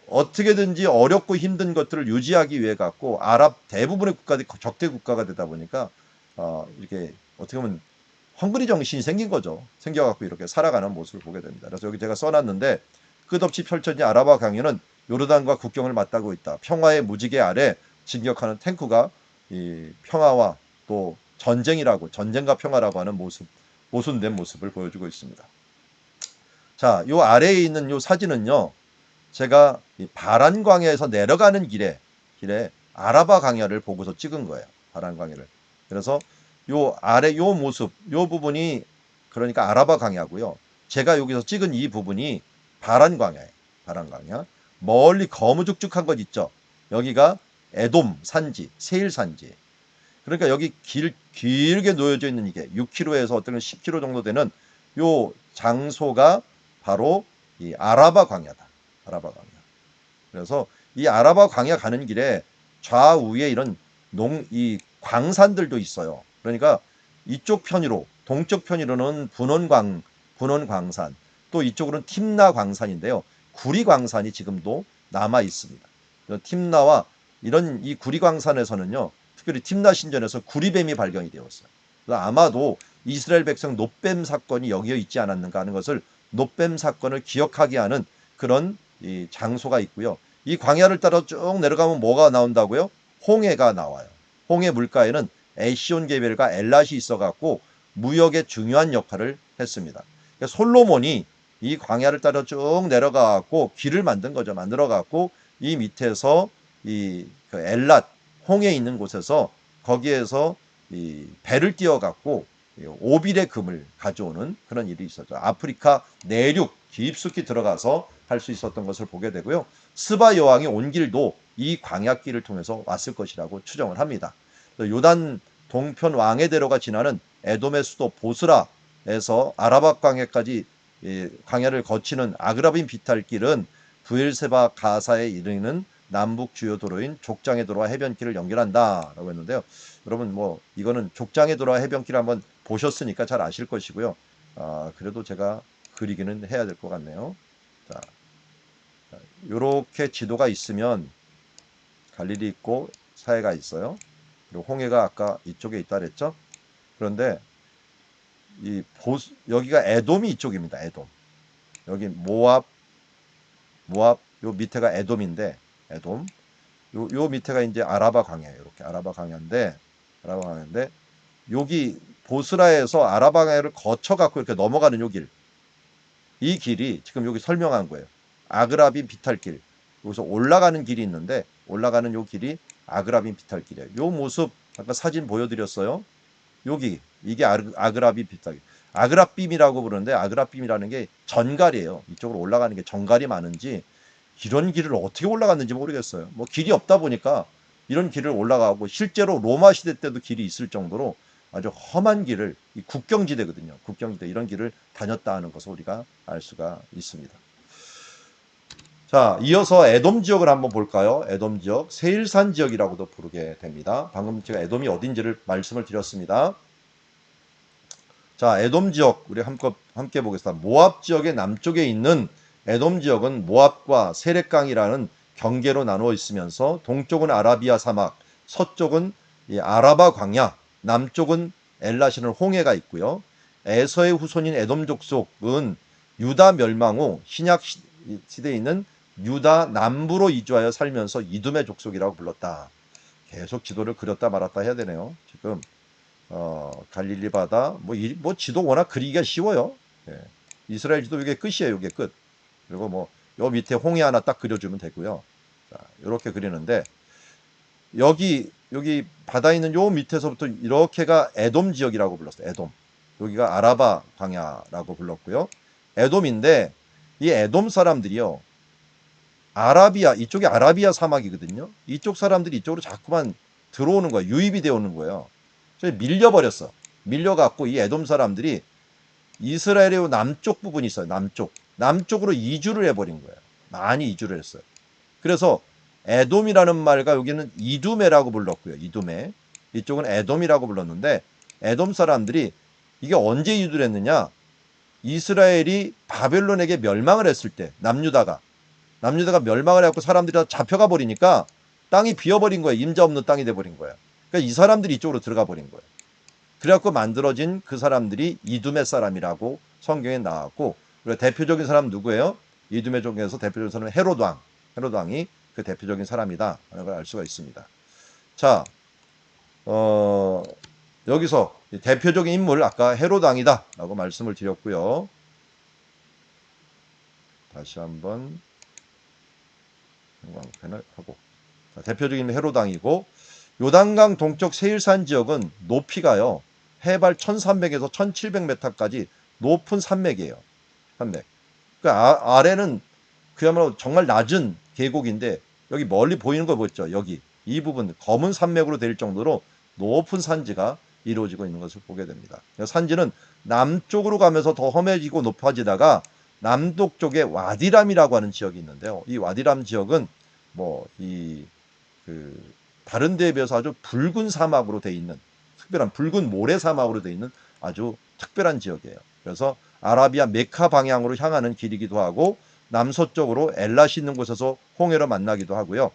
어떻게든지 어렵고 힘든 것들을 유지하기 위해 갖고 아랍 대부분의 국가들이 적대 국가가 되다 보니까 이렇게 어떻게 보면 헝그리 정신이 생긴 거죠. 생겨갖고 이렇게 살아가는 모습을 보게 됩니다. 그래서 여기 제가 써놨는데 끝없이 펼쳐진 아라바 강연은 요르단과 국경을 맞닿고 있다. 평화의 무지개 아래 진격하는 탱크가 이 평화와 또 전쟁과 평화라고 하는 모순된 모습을 보여주고 있습니다. 자, 요 아래에 있는 요 사진은요, 제가 바란 광야에서 내려가는 길에 아라바 광야를 보고서 찍은 거예요. 바란 광야를. 그래서 요 아래 요 모습, 요 부분이 그러니까 아라바 광야고요. 제가 여기서 찍은 이 부분이 바란 광야예요. 바란 광야. 멀리 거무죽죽한 것 있죠. 여기가 에돔 산지, 세일 산지. 그러니까 여기 길게 놓여져 있는 이게 6km에서 어떤 10km 정도 되는 요 장소가 바로 이 아라바 광야다. 아라바 광야. 그래서 이 아라바 광야 가는 길에 좌우에 이런 이 광산들도 있어요. 그러니까 이쪽 편으로, 동쪽 편으로는 분원 광산, 또 이쪽으로는 팀나 광산인데요. 구리 광산이 지금도 남아 있습니다. 팀나와 이런 이 구리 광산에서는요, 특별히 팀나 신전에서 구리뱀이 발견이 되었어요. 아마도 이스라엘 백성 노뱀 사건이 여기에 있지 않았는가 하는 것을 노뱀 사건을 기억하게 하는 그런 이 장소가 있고요. 이 광야를 따라 쭉 내려가면 뭐가 나온다고요? 홍해가 나와요. 홍해 물가에는 에시온 게벨과 엘랏이 있어갖고 무역에 중요한 역할을 했습니다. 그러니까 솔로몬이 이 광야를 따라 쭉 내려가갖고 길을 만든 거죠. 만들어갖고 이 밑에서 그 엘랏 홍해 있는 곳에서 거기에서 이 배를 띄워갖고 오빌의 금을 가져오는 그런 일이 있었죠. 아프리카 내륙 깊숙이 들어가서 할 수 있었던 것을 보게 되고요. 스바 여왕이 온 길도 이 광야길을 통해서 왔을 것이라고 추정을 합니다. 요단 동편 왕의대로가 지나는 에돔의 수도 보스라에서 아라바 광야까지 광야를 거치는 아그라빈 비탈길은 부엘세바 가사에 이르는 남북 주요 도로인 족장의 도로와 해변길을 연결한다라고 했는데요. 여러분 뭐 이거는 족장의 도로와 해변길 한번 보셨으니까 잘 아실 것이고요. 그래도 제가 그리기는 해야 될 것 같네요. 자, 이렇게 지도가 있으면 갈릴리 있고 사해가 있어요. 그리고 홍해가 아까 이쪽에 있다 그랬죠. 그런데 여기가 에돔이 이쪽입니다. 에돔. 여기 모압 요 밑에가 에돔인데 에돔. 요 밑에가 이제 아라바 광야예요. 이렇게 아라바 광야인데 여기 보스라에서 아라바 광야를 거쳐 갖고 이렇게 넘어가는 요 길. 이 길이 지금 여기 설명한 거예요. 아그라빈 비탈길. 여기서 올라가는 길이 있는데 올라가는 요 길이 아그라빈 비탈길이에요. 요 모습 아까 사진 보여드렸어요. 여기 이게 아그라빈 비탈길. 아그라빔이라고 부르는데 아그라빔이라는 게 전갈이에요. 이쪽으로 올라가는 게 전갈이 많은지 이런 길을 어떻게 올라갔는지 모르겠어요. 뭐 길이 없다 보니까 이런 길을 올라가고 실제로 로마 시대 때도 길이 있을 정도로 아주 험한 길을 이 국경지대거든요. 국경지대 이런 길을 다녔다 하는 것을 우리가 알 수가 있습니다. 자, 이어서 에돔 지역을 한번 볼까요? 에돔 지역, 세일산 지역이라고도 부르게 됩니다. 방금 제가 에돔이 어딘지를 말씀을 드렸습니다. 자, 에돔 지역 우리 함께 보겠습니다. 모압 지역의 남쪽에 있는 에돔 지역은 모압과 세렛강이라는 경계로 나누어 있으면서 동쪽은 아라비아 사막, 서쪽은 이 아라바 광야, 남쪽은 엘라시는 홍해가 있고요. 에서의 후손인 에돔 족속은 유다 멸망 후 신약 시대에 있는 유다 남부로 이주하여 살면서 이둠의 족속이라고 불렀다. 계속 지도를 그렸다 말았다 해야 되네요. 지금 갈릴리 바다 뭐 지도 워낙 그리기가 쉬워요. 예. 이스라엘 지도 이게 끝이에요. 이게 끝. 그리고 뭐 요 밑에 홍해 하나 딱 그려주면 되고요. 자, 이렇게 그리는데 여기 바다 있는 요 밑에서부터 이렇게가 에돔 지역이라고 불렀어요. 에돔. 여기가 아라바 광야라고 불렀고요. 에돔인데 이 에돔 사람들이요. 아라비아 이쪽이 아라비아 사막이거든요. 이쪽 사람들이 이쪽으로 자꾸만 들어오는 거예요. 유입이 되어 오는 거예요. 그래서 밀려버렸어. 밀려갖고 이 에돔 사람들이 이스라엘의 남쪽 부분이 있어요. 남쪽으로 이주를 해버린 거예요. 많이 이주를 했어요. 그래서 에돔이라는 말과 여기는 이두메라고 불렀고요. 이두메. 이쪽은 에돔이라고 불렀는데 에돔 사람들이 이게 언제 이주를 했느냐? 이스라엘이 바벨론에게 멸망을 했을 때 남유다가 멸망을 해갖고 사람들이 다 잡혀가 버리니까 땅이 비어버린 거예요. 임자 없는 땅이 돼버린 거예요. 그러니까 이 사람들이 이쪽으로 들어가 버린 거예요. 그래갖고 만들어진 그 사람들이 이두메 사람이라고 성경에 나왔고, 그리고 대표적인 사람 누구예요? 이두메 중에서 대표적인 사람은 헤롯 왕. 헤롯 왕이 그 대표적인 사람이다 라는 걸 알 수가 있습니다. 자, 여기서 대표적인 인물 아까 헤롯 왕이다 라고 말씀을 드렸고요. 다시 한번 하고, 자, 대표적인 헤롯 왕이고, 요단강 동쪽 세일산 지역은 높이가요 해발 1300에서 1700m까지 높은 산맥이에요. 산맥. 그 아래는 그야말로 정말 낮은 계곡인데 여기 멀리 보이는 거 보였죠. 여기 이 부분 검은 산맥으로 될 정도로 높은 산지가 이루어지고 있는 것을 보게 됩니다. 산지는 남쪽으로 가면서 더 험해지고 높아지다가 남독 쪽에 와디람이라고 하는 지역이 있는데요. 이 와디람 지역은 다른 데에 비해서 아주 붉은 사막으로 돼 있는 특별한 붉은 모래 사막으로 돼 있는 아주 특별한 지역이에요. 그래서 아라비아 메카 방향으로 향하는 길이기도 하고 남서쪽으로 엘라시 있는 곳에서 홍해로 만나기도 하고요.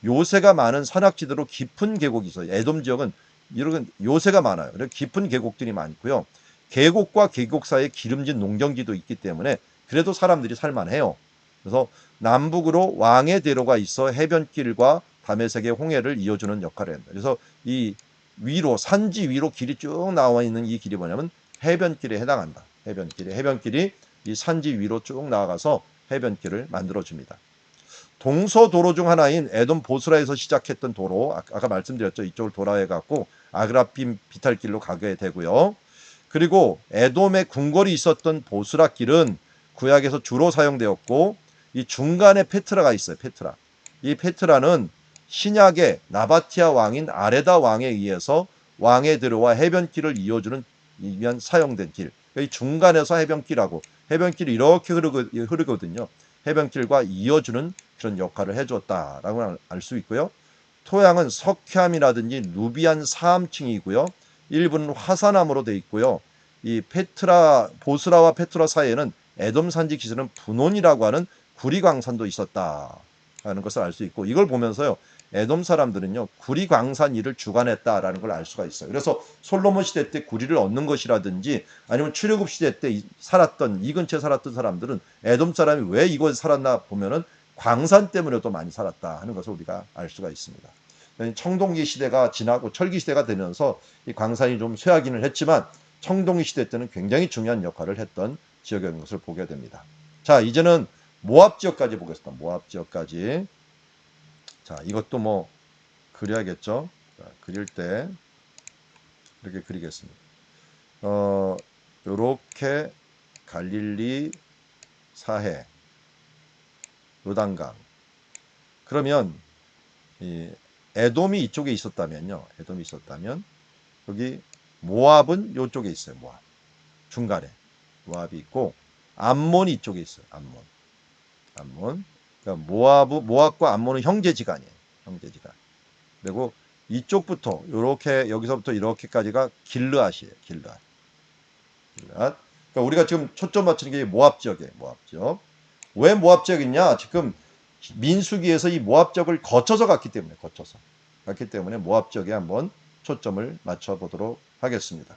요새가 많은 산악지대로 깊은 계곡이 있어요. 에돔 지역은 이런 요새가 많아요. 그래서 깊은 계곡들이 많고요. 계곡과 계곡 사이에 기름진 농경지도 있기 때문에 그래도 사람들이 살만해요. 그래서 남북으로 왕의 대로가 있어 해변길과 다메섹의 홍해를 이어주는 역할을 합니다. 그래서 이 위로 산지 위로 길이 쭉 나와 있는 이 길이 뭐냐면 해변길에 해당한다. 해변길이 이 산지 위로 쭉 나아가서 해변길을 만들어 줍니다. 동서도로 중 하나인 에돔 보스라에서 시작했던 도로 아까 말씀드렸죠. 이쪽을 돌아해 갖고 아그라빔 비탈길로 가게 되고요. 그리고 에돔의 궁궐이 있었던 보스라 길은 구약에서 주로 사용되었고 이 중간에 페트라가 있어요. 이 페트라는 신약의 나바티아 왕인 아레다 왕에 의해서 왕의 대로와 해변길을 이어주는 이면 사용된 길. 이 중간에서 해변길이 이렇게 흐르거든요. 해변길과 이어주는 그런 역할을 해줬다라고 알 수 있고요. 토양은 석회암이라든지 누비안 사암층이고요. 일부는 화산암으로 되어 있고요. 이 보스라와 페트라 사이에는 에돔 산지 기술은 분온이라고 하는 구리광산도 있었다라는 것을 알 수 있고, 이걸 보면서요. 에돔 사람들은요. 구리광산 일을 주관했다라는 걸 알 수가 있어요. 그래서 솔로몬 시대 때 구리를 얻는 것이라든지 아니면 출애굽 시대 때 이 근처에 살았던 사람들은 에돔 사람이 왜 이곳에 살았나 보면은 광산 때문에도 많이 살았다 하는 것을 우리가 알 수가 있습니다. 청동기 시대가 지나고 철기 시대가 되면서 이 광산이 좀 쇠하기는 했지만 청동기 시대 때는 굉장히 중요한 역할을 했던 지역인 것을 보게 됩니다. 자, 이제는 모압 지역까지 보겠습니다. 모압 지역까지. 자, 이것도 그려야겠죠. 자, 그릴 때 이렇게 그리겠습니다. 요렇게 갈릴리 사해 요단강. 그러면 이 에돔이 이쪽에 있었다면요. 여기 모압은 이쪽에 있어요. 모압. 중간에 모압이 있고 암몬이 이쪽에 있어요. 암몬. 그러니까 모압과 암몬은 형제지간이에요. 그리고 이쪽부터 여기서부터 이렇게까지가 길르앗이에요. 길르앗. 그러니까 우리가 지금 초점 맞추는 게 모압 지역이에요. 모압 지역. 왜 모압 지역이냐? 지금 민수기에서 이 모압 지역을 거쳐서 갔기 때문에 모압 지역에 한번 초점을 맞춰 보도록 하겠습니다.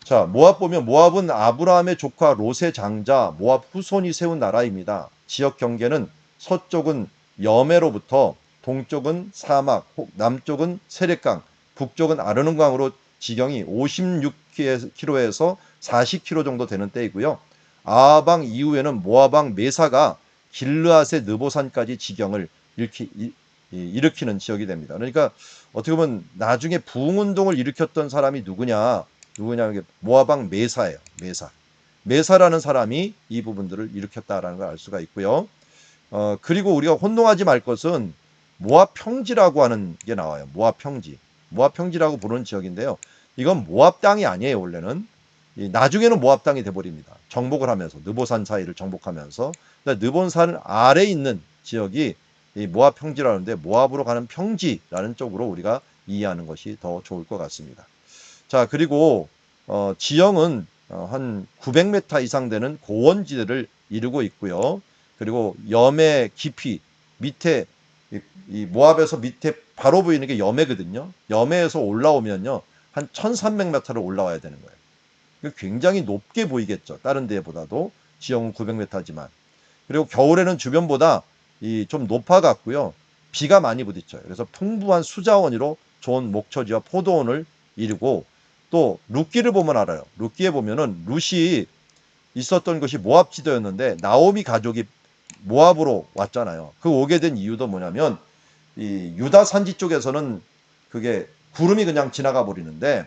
자, 모압 보면 모압은 아브라함의 조카 롯의 장자 모압 후손이 세운 나라입니다. 지역 경계는 서쪽은 여메로부터 동쪽은 사막, 남쪽은 세렛강, 북쪽은 아르논강으로 지경이 56km에서 40km 정도 되는 때이고요. 아방 이후에는 모압왕 메사가 길르앗의 느보산까지 지경을 일으키는 지역이 됩니다. 그러니까 어떻게 보면 나중에 부흥운동을 일으켰던 사람이 누구냐 이게 모압왕 메사예요. 메사라는 사람이 이 부분들을 일으켰다라는 걸 알 수가 있고요. 그리고 우리가 혼동하지 말 것은 모압 평지라고 하는 게 나와요. 모압 평지라고 부르는 지역인데요. 이건 모압 땅이 아니에요. 원래는 나중에는 모압 땅이 돼버립니다. 정복을 하면서 느보산 사이를 정복하면서 느보산 아래에 있는 지역이 이 모압 평지라는데 모압으로 가는 평지라는 쪽으로 우리가 이해하는 것이 더 좋을 것 같습니다. 자, 그리고 지형은 한 900m 이상 되는 고원지대를 이루고 있고요. 그리고 염의 깊이 밑에 이 모압에서 밑에 바로 보이는 게 염해거든요. 염해에서 올라오면요 한 1300m를 올라와야 되는 거예요. 굉장히 높게 보이겠죠. 다른 데보다도 지형은 900m지만. 그리고 겨울에는 주변보다 좀 높아갔고요. 비가 많이 부딪혀요. 그래서 풍부한 수자원으로 좋은 목초지와 포도원을 이루고 또 룻기를 보면 알아요. 룻기에 보면은 룻이 있었던 것이 모압 지도였는데 나오미 가족이 모압으로 왔잖아요. 그 오게 된 이유도 뭐냐면 이 유다 산지 쪽에서는 그게 구름이 그냥 지나가 버리는데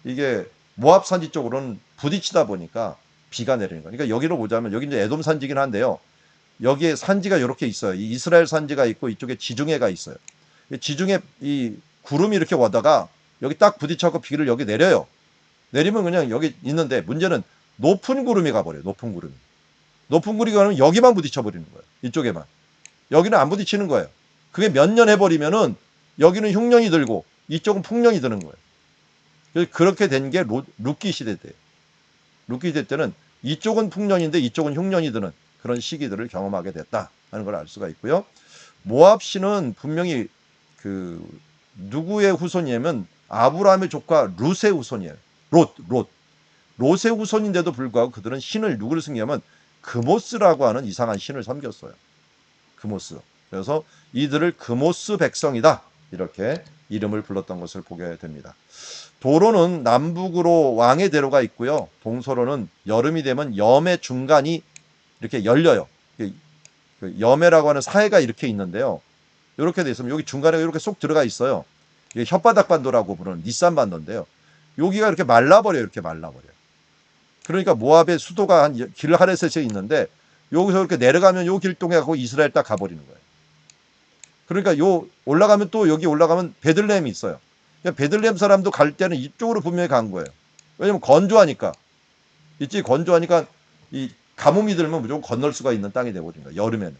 이게 모압 산지 쪽으로는 부딪히다 보니까 비가 내리는 거예요. 그러니까 여기로 보자면 여기 이제 에돔 산지긴 한데요. 여기에 산지가 이렇게 있어요. 이 이스라엘 산지가 있고 이쪽에 지중해가 있어요. 지중해 이 구름이 이렇게 와다가 여기 딱 부딪혀서 비를 여기 내려요. 내리면 그냥 여기 있는데 문제는 높은 구름이 가버려요. 높은 구름이 가면 여기만 부딪혀 버리는 거예요. 이쪽에만. 여기는 안 부딪히는 거예요. 그게 몇 년 해버리면은 여기는 흉년이 들고 이쪽은 풍년이 드는 거예요. 그래서 그렇게 된 게 룻기 시대 때예요. 룻기 시대 때는 이쪽은 풍년인데 이쪽은 흉년이 드는 그런 시기들을 경험하게 됐다 하는 걸 알 수가 있고요. 모압 씨는 분명히 그 누구의 후손이냐면 아브라함의 조카 룻의 후손이에요. 롯의 후손인데도 불구하고 그들은 신을 누구를 섬기냐면 그모스라고 하는 이상한 신을 섬겼어요. 그모스. 그래서 이들을 그모스 백성이다. 이렇게 이름을 불렀던 것을 보게 됩니다. 도로는 남북으로 왕의 대로가 있고요. 동서로는 여름이 되면 염의 중간이 이렇게 열려요. 염해라고 하는 사해가 이렇게 있는데요. 이렇게 돼 있으면 여기 중간에 이렇게 쏙 들어가 있어요. 이게 혓바닥 반도라고 부르는 니산 반도인데요. 여기가 이렇게 말라버려요. 이렇게 말라버려요. 그러니까 모압의 수도가 한 길하레셋에 있는데 여기서 이렇게 내려가면 요 길 통해 가고 이스라엘 딱 가버리는 거예요. 그러니까 요 올라가면 또 여기 올라가면 베들레헴이 있어요. 그러니까 베들레헴 사람도 갈 때는 이쪽으로 분명히 간 거예요. 왜냐면 건조하니까. 이쪽이 건조하니까 이 가뭄이 들면 무조건 건널 수가 있는 땅이 돼버린 거예요. 여름에는.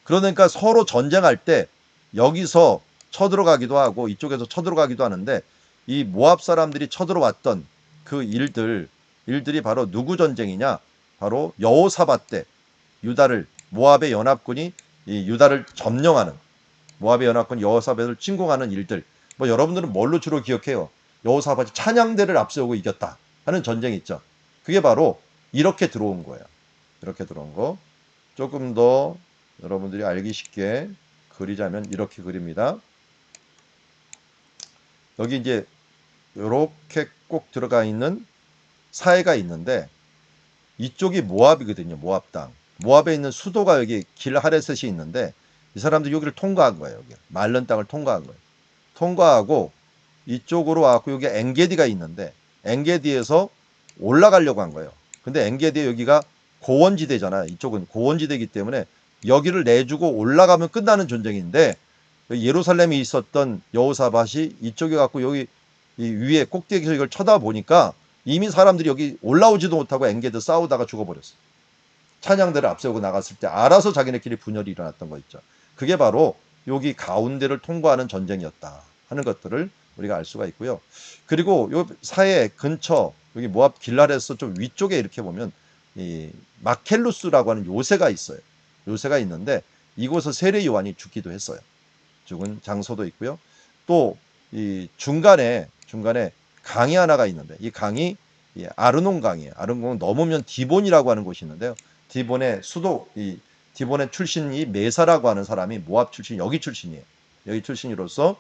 그러니까 서로 전쟁할 때 여기서 쳐들어가기도 하고 이쪽에서 쳐들어가기도 하는데 이 모압 사람들이 쳐들어왔던 그 일들이 바로 누구 전쟁이냐? 바로 여호사밧 때 모압의 연합군이 이 유다를 점령하는 모압의 연합군 여호사밧을 침공하는 일들. 뭐 여러분들은 뭘로 주로 기억해요? 여호사밧이 찬양대를 앞세우고 이겼다 하는 전쟁이 있죠. 그게 바로 이렇게 들어온 거예요. 이렇게 들어온 거. 조금 더 여러분들이 알기 쉽게 그리자면 이렇게 그립니다. 여기 이제 이렇게 꼭 들어가 있는 사해가 있는데 이쪽이 모압이거든요. 모압 땅. 모압에 있는 수도가 여기 길하레셋이 있는데 이 사람들이 여기를 통과한 거예요. 여기 말른 땅을 통과한 거예요. 통과하고 이쪽으로 와서 여기 엔게디가 있는데 엔게디에서 올라가려고 한 거예요. 근데 엔게디 여기가 고원지대잖아요. 이쪽은 고원지대이기 때문에 여기를 내주고 올라가면 끝나는 전쟁인데 예루살렘에 있었던 여호사밧이 이쪽에 갖고 여기 이 위에 꼭대기에서 이걸 쳐다보니까 이미 사람들이 여기 올라오지도 못하고 엔게디 싸우다가 죽어버렸어요. 찬양대를 앞세우고 나갔을 때 알아서 자기네끼리 분열이 일어났던 거 있죠. 그게 바로 여기 가운데를 통과하는 전쟁이었다 하는 것들을 우리가 알 수가 있고요. 그리고 요 사해 근처 여기 모압 길랄에서 좀 위쪽에 이렇게 보면 이 마켈루스라고 하는 요새가 있어요. 요새가 있는데 이곳에서 세례 요한이 죽기도 했어요. 죽은 장소도 있고요. 또 이 중간에 강이 하나가 있는데 이 강이 아르논 강이에요. 아르논 넘으면 디본이라고 하는 곳이 있는데요. 디본의 수도 이 디본의 출신이 메사라고 하는 사람이 모압 출신 여기 출신이에요. 여기 출신으로서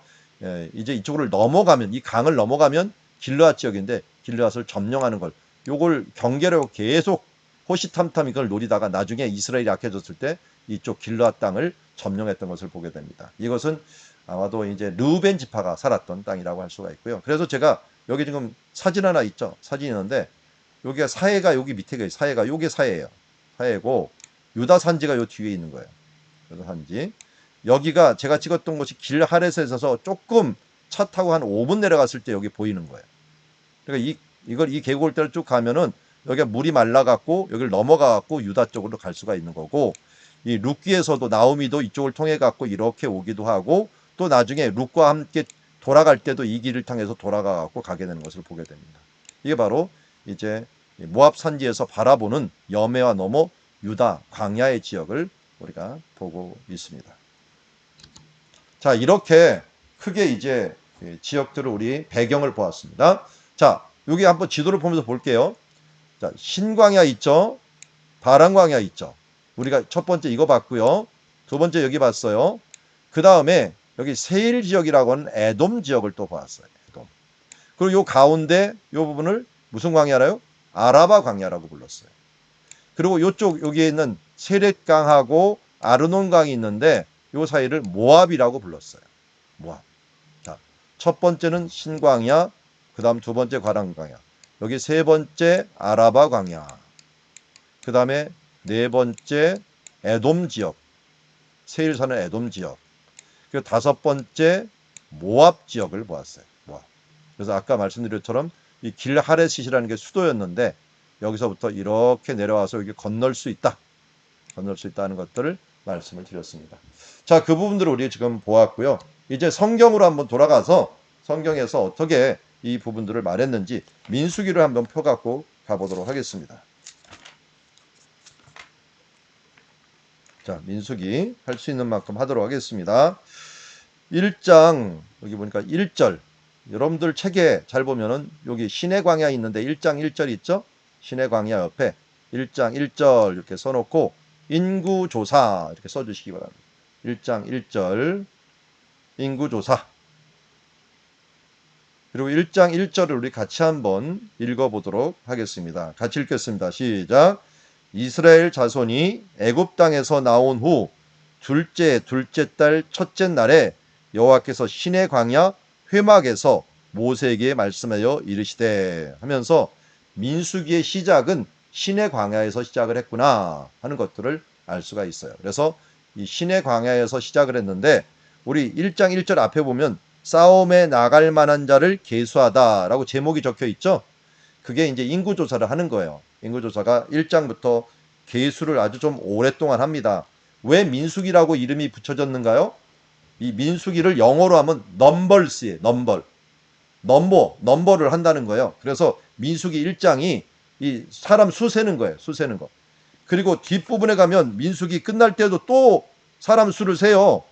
이제 이쪽을 넘어가면 이 강을 넘어가면 길르앗 지역인데 길르앗을 점령하는 걸 요걸 경계로 계속 호시탐탐 이걸 노리다가 나중에 이스라엘이 약해졌을 때 이쪽 길르앗 땅을 점령했던 것을 보게 됩니다. 이것은 아마도 이제 르우벤 지파가 살았던 땅이라고 할 수가 있고요. 그래서 제가 여기 지금 사진 하나 있죠. 사진이 있는데 여기가 사해가 여기 밑에가 사해가 요게 사해예요. 사해고 유다 산지가 요 뒤에 있는 거예요. 유다 산지. 여기가 제가 찍었던 곳이 길하렛에서 조금 차 타고 한 5분 내려갔을 때 여기 보이는 거예요. 그러니까 이 계곡을 쭉 가면은 여기가 물이 말라갖고 여기를 넘어가갖고 유다 쪽으로 갈 수가 있는 거고 이 룻기에서도 나오미도 이쪽을 통해 갖고 이렇게 오기도 하고 또 나중에 룻과 함께 돌아갈 때도 이 길을 통해서 돌아가갖고 가게 되는 것을 보게 됩니다. 이게 바로 이제 모압 산지에서 바라보는 여매와 너머 유다 광야의 지역을 우리가 보고 있습니다. 자, 이렇게 크게 이제 지역들을 우리 배경을 보았습니다. 자, 여기 한번 지도를 보면서 볼게요. 자, 신광야 있죠? 바란광야 있죠? 우리가 첫 번째 이거 봤고요. 두 번째 여기 봤어요. 그 다음에 여기 세일 지역이라고 하는 에돔 지역을 또 보았어요. 에돔. 그리고 요 가운데 요 부분을 무슨 광야라요? 아라바 광야라고 불렀어요. 그리고 요쪽 여기에 있는 세렛강하고 아르논강이 있는데 요 사이를 모압이라고 불렀어요. 모압. 자, 첫 번째는 신광야, 그 다음 두 번째 바란광야, 여기 세 번째 아라바 광야, 그 다음에 네 번째 에돔 지역, 세일 사는 에돔 지역, 그리고 다섯 번째 모압 지역을 보았어요. 모압. 그래서 아까 말씀드린 것처럼 이 길하레싯이라는 게 수도였는데 여기서부터 이렇게 내려와서 여기 건널 수 있다. 건널 수 있다는 것들을 말씀을 드렸습니다. 자, 그 부분들을 우리 지금 보았고요. 이제 성경으로 한번 돌아가서 성경에서 어떻게 이 부분들을 말했는지 민수기를 한번 펴갖고 가보도록 하겠습니다. 자, 민수기 할 수 있는 만큼 하도록 하겠습니다. 1장 여기 보니까 1절 여러분들 책에 잘 보면은 여기 신의 광야 있는데 1장 1절 있죠? 신의 광야 옆에 1장 1절 이렇게 써놓고 인구조사 이렇게 써주시기 바랍니다. 1장 1절 인구조사. 그리고 1장 1절을 우리 같이 한번 읽어보도록 하겠습니다. 같이 읽겠습니다. 시작. 이스라엘 자손이 애굽 땅에서 나온 후 둘째 달 첫째 날에 여호와께서 신의 광야 회막에서 모세에게 말씀하여 이르시되 하면서 민수기의 시작은 신의 광야에서 시작을 했구나 하는 것들을 알 수가 있어요. 그래서 이 신의 광야에서 시작을 했는데 우리 1장 1절 앞에 보면 싸움에 나갈 만한 자를 계수하다라고 제목이 적혀 있죠. 그게 이제 인구조사를 하는 거예요. 인구조사가 1장부터 계수를 아주 좀 오랫동안 합니다. 왜 민수기라고 이름이 붙여졌는가요? 이 민수기를 영어로 하면 넘벌스예요. 넘버를 한다는 거예요. 그래서 민수기 1장이 이 사람 수 세는 거예요. 수 세는 거. 그리고 뒷부분에 가면 민수기 끝날 때도 또 사람 수를 세요.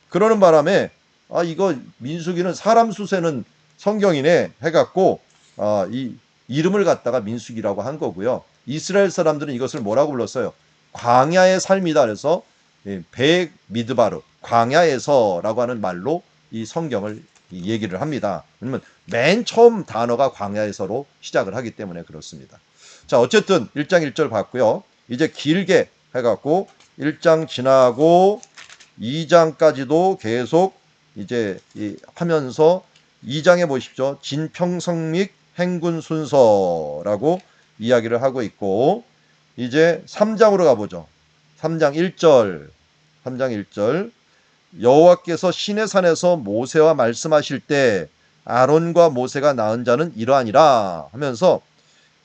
그러는 바람에 이거 민수기는 사람 수 세는 성경이네 해갖고 이 이름을 갖다가 민수기라고 한 거고요. 이스라엘 사람들은 이것을 뭐라고 불렀어요? 광야의 삶이다. 그래서 베미드바르 광야에서라고 하는 말로 이 성경을 얘기를 합니다. 왜냐면 맨 처음 단어가 광야에서로 시작을 하기 때문에 그렇습니다. 자, 어쨌든 1장 1절 봤고요. 이제 길게 해갖고 1장 지나고 2장까지도 계속 이제 하면서 2장에 보십시오. 진평성믹 행군 순서라고 이야기를 하고 있고 이제 3장으로 가보죠. 3장 1절 여호와께서 시내산에서 모세와 말씀하실 때 아론과 모세가 낳은 자는 이러하니라 하면서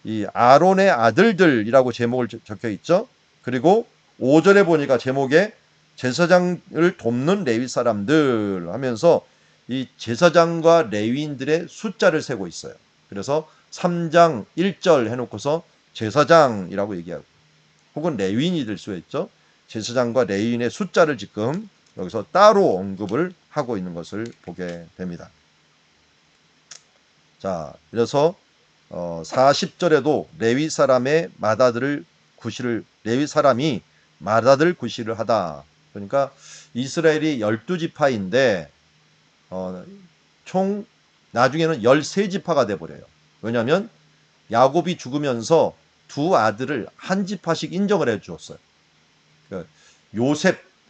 이 아론의 아들들이라고 제목을 적혀 있죠. 그리고 5절에 보니까 제목에 제사장을 돕는 레위 사람들 하면서 이 제사장과 레위인들의 숫자를 세고 있어요. 그래서 3장 1절 해놓고서 제사장이라고 얘기하고, 혹은 레위인이 될 수 있죠. 제사장과 레위인의 숫자를 지금 여기서 따로 언급을 하고 있는 것을 보게 됩니다. 자, 그래서 40절에도 레위 사람의 맏아들을 구실을, 레위 사람이 맏아들 구실을 하다. 그러니까 이스라엘이 12지파인데 총 나중에는 13지파가 돼버려요. 왜냐하면 야곱이 죽으면서 두 아들을 한 지파씩 인정을 해 주었어요. 그러니까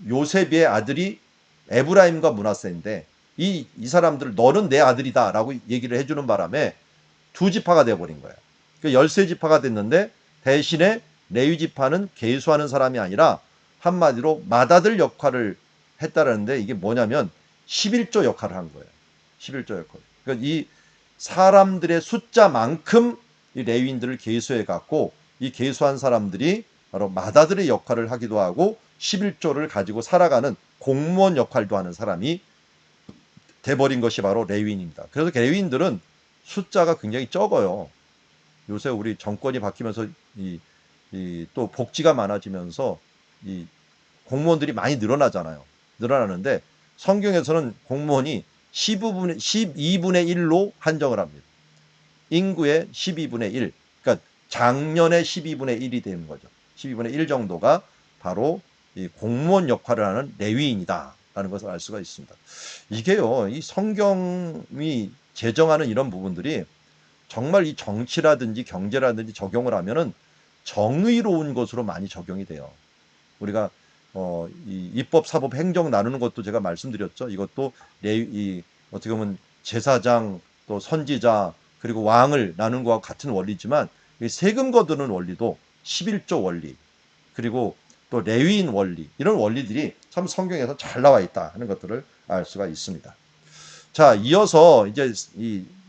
요셉의 아들이 에브라임과 므낫세인데 이 사람들 너는 내 아들이다 라고 얘기를 해주는 바람에 두 지파가 돼버린 거예요. 그러니까 13지파가 됐는데 대신에 레위 지파는 계수하는 사람이 아니라 한마디로 맏아들 역할을 했다라는데, 이게 뭐냐면 11조 역할을 한 거예요. 11조 역할. 그러니까 이 사람들의 숫자만큼 이 레위인들을 계수해 갖고 이 계수한 사람들이 바로 맏아들의 역할을 하기도 하고 11조를 가지고 살아가는 공무원 역할도 하는 사람이 돼버린 것이 바로 레위인입니다. 그래서 레위인들은 숫자가 굉장히 적어요. 요새 우리 정권이 바뀌면서 또 복지가 많아지면서 이 공무원들이 많이 늘어나잖아요. 늘어나는데 성경에서는 공무원이 12분의 1로 한정을 합니다. 인구의 12분의 1. 그러니까 작년의 12분의 1이 되는 거죠. 12분의 1 정도가 바로 이 공무원 역할을 하는 레위인이다라는 것을 알 수가 있습니다. 이게요, 이 성경이 제정하는 이런 부분들이 정말 이 정치라든지 경제라든지 적용을 하면은 정의로운 것으로 많이 적용이 돼요. 우리가 이 입법, 사법, 행정 나누는 것도 제가 말씀드렸죠. 이것도 어떻게 보면 제사장, 또 선지자, 그리고 왕을 나누는 것과 같은 원리지만 세금 거두는 원리도 11조 원리, 그리고 또 레위인 원리, 이런 원리들이 참 성경에서 잘 나와 있다 하는 것들을 알 수가 있습니다. 자, 이어서 이제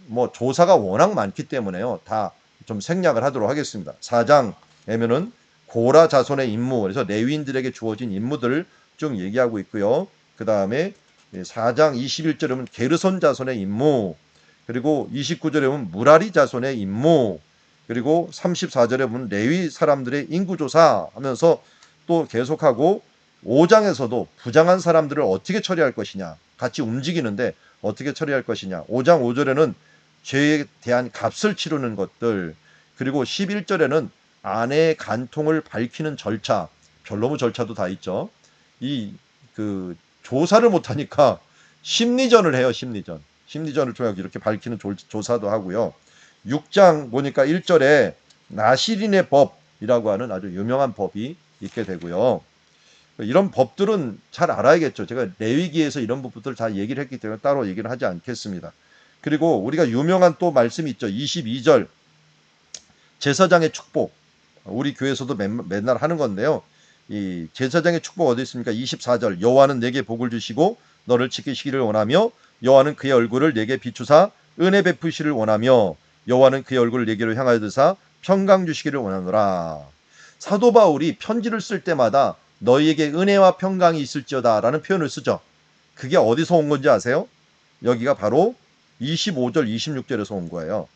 뭐 조사가 워낙 많기 때문에요. 다 좀 생략을 하도록 하겠습니다. 4장에면은 고라 자손의 임무, 그래서 레위인들에게 주어진 임무들을 쭉 얘기하고 있고요. 그 다음에 4장 21절에 보면 게르손 자손의 임무, 그리고 29절에 보면 무라리 자손의 임무, 그리고 34절에 보면 레위 사람들의 인구조사 하면서 또 계속하고 5장에서도 부장한 사람들을 어떻게 처리할 것이냐, 같이 움직이는데 어떻게 처리할 것이냐. 5장 5절에는 죄에 대한 값을 치르는 것들, 그리고 11절에는 아내의 간통을 밝히는 절차, 변로무 절차도 다 있죠. 조사를 못하니까 심리전을 해요. 심리전을 통해 이렇게 밝히는 조사도 하고요. 6장 보니까 1절에 나시린의 법이라고 하는 아주 유명한 법이 있게 되고요. 이런 법들은 잘 알아야겠죠. 제가 레위기에서 이런 부분들을 다 얘기를 했기 때문에 따로 얘기를 하지 않겠습니다. 그리고 우리가 유명한 또 말씀이 있죠. 22절 제사장의 축복. 우리 교회에서도 맨날 하는 건데요. 이 제사장의 축복 어디 있습니까? 24절 여호와는 내게 복을 주시고 너를 지키시기를 원하며 여호와는 그의 얼굴을 내게 비추사 은혜 베푸시를 원하며 여호와는 그의 얼굴을 내게로 향하여 드사 평강 주시기를 원하노라. 사도 바울이 편지를 쓸 때마다 너희에게 은혜와 평강이 있을지어다 라는 표현을 쓰죠. 그게 어디서 온 건지 아세요? 여기가 바로 25절 26절에서 온 거예요.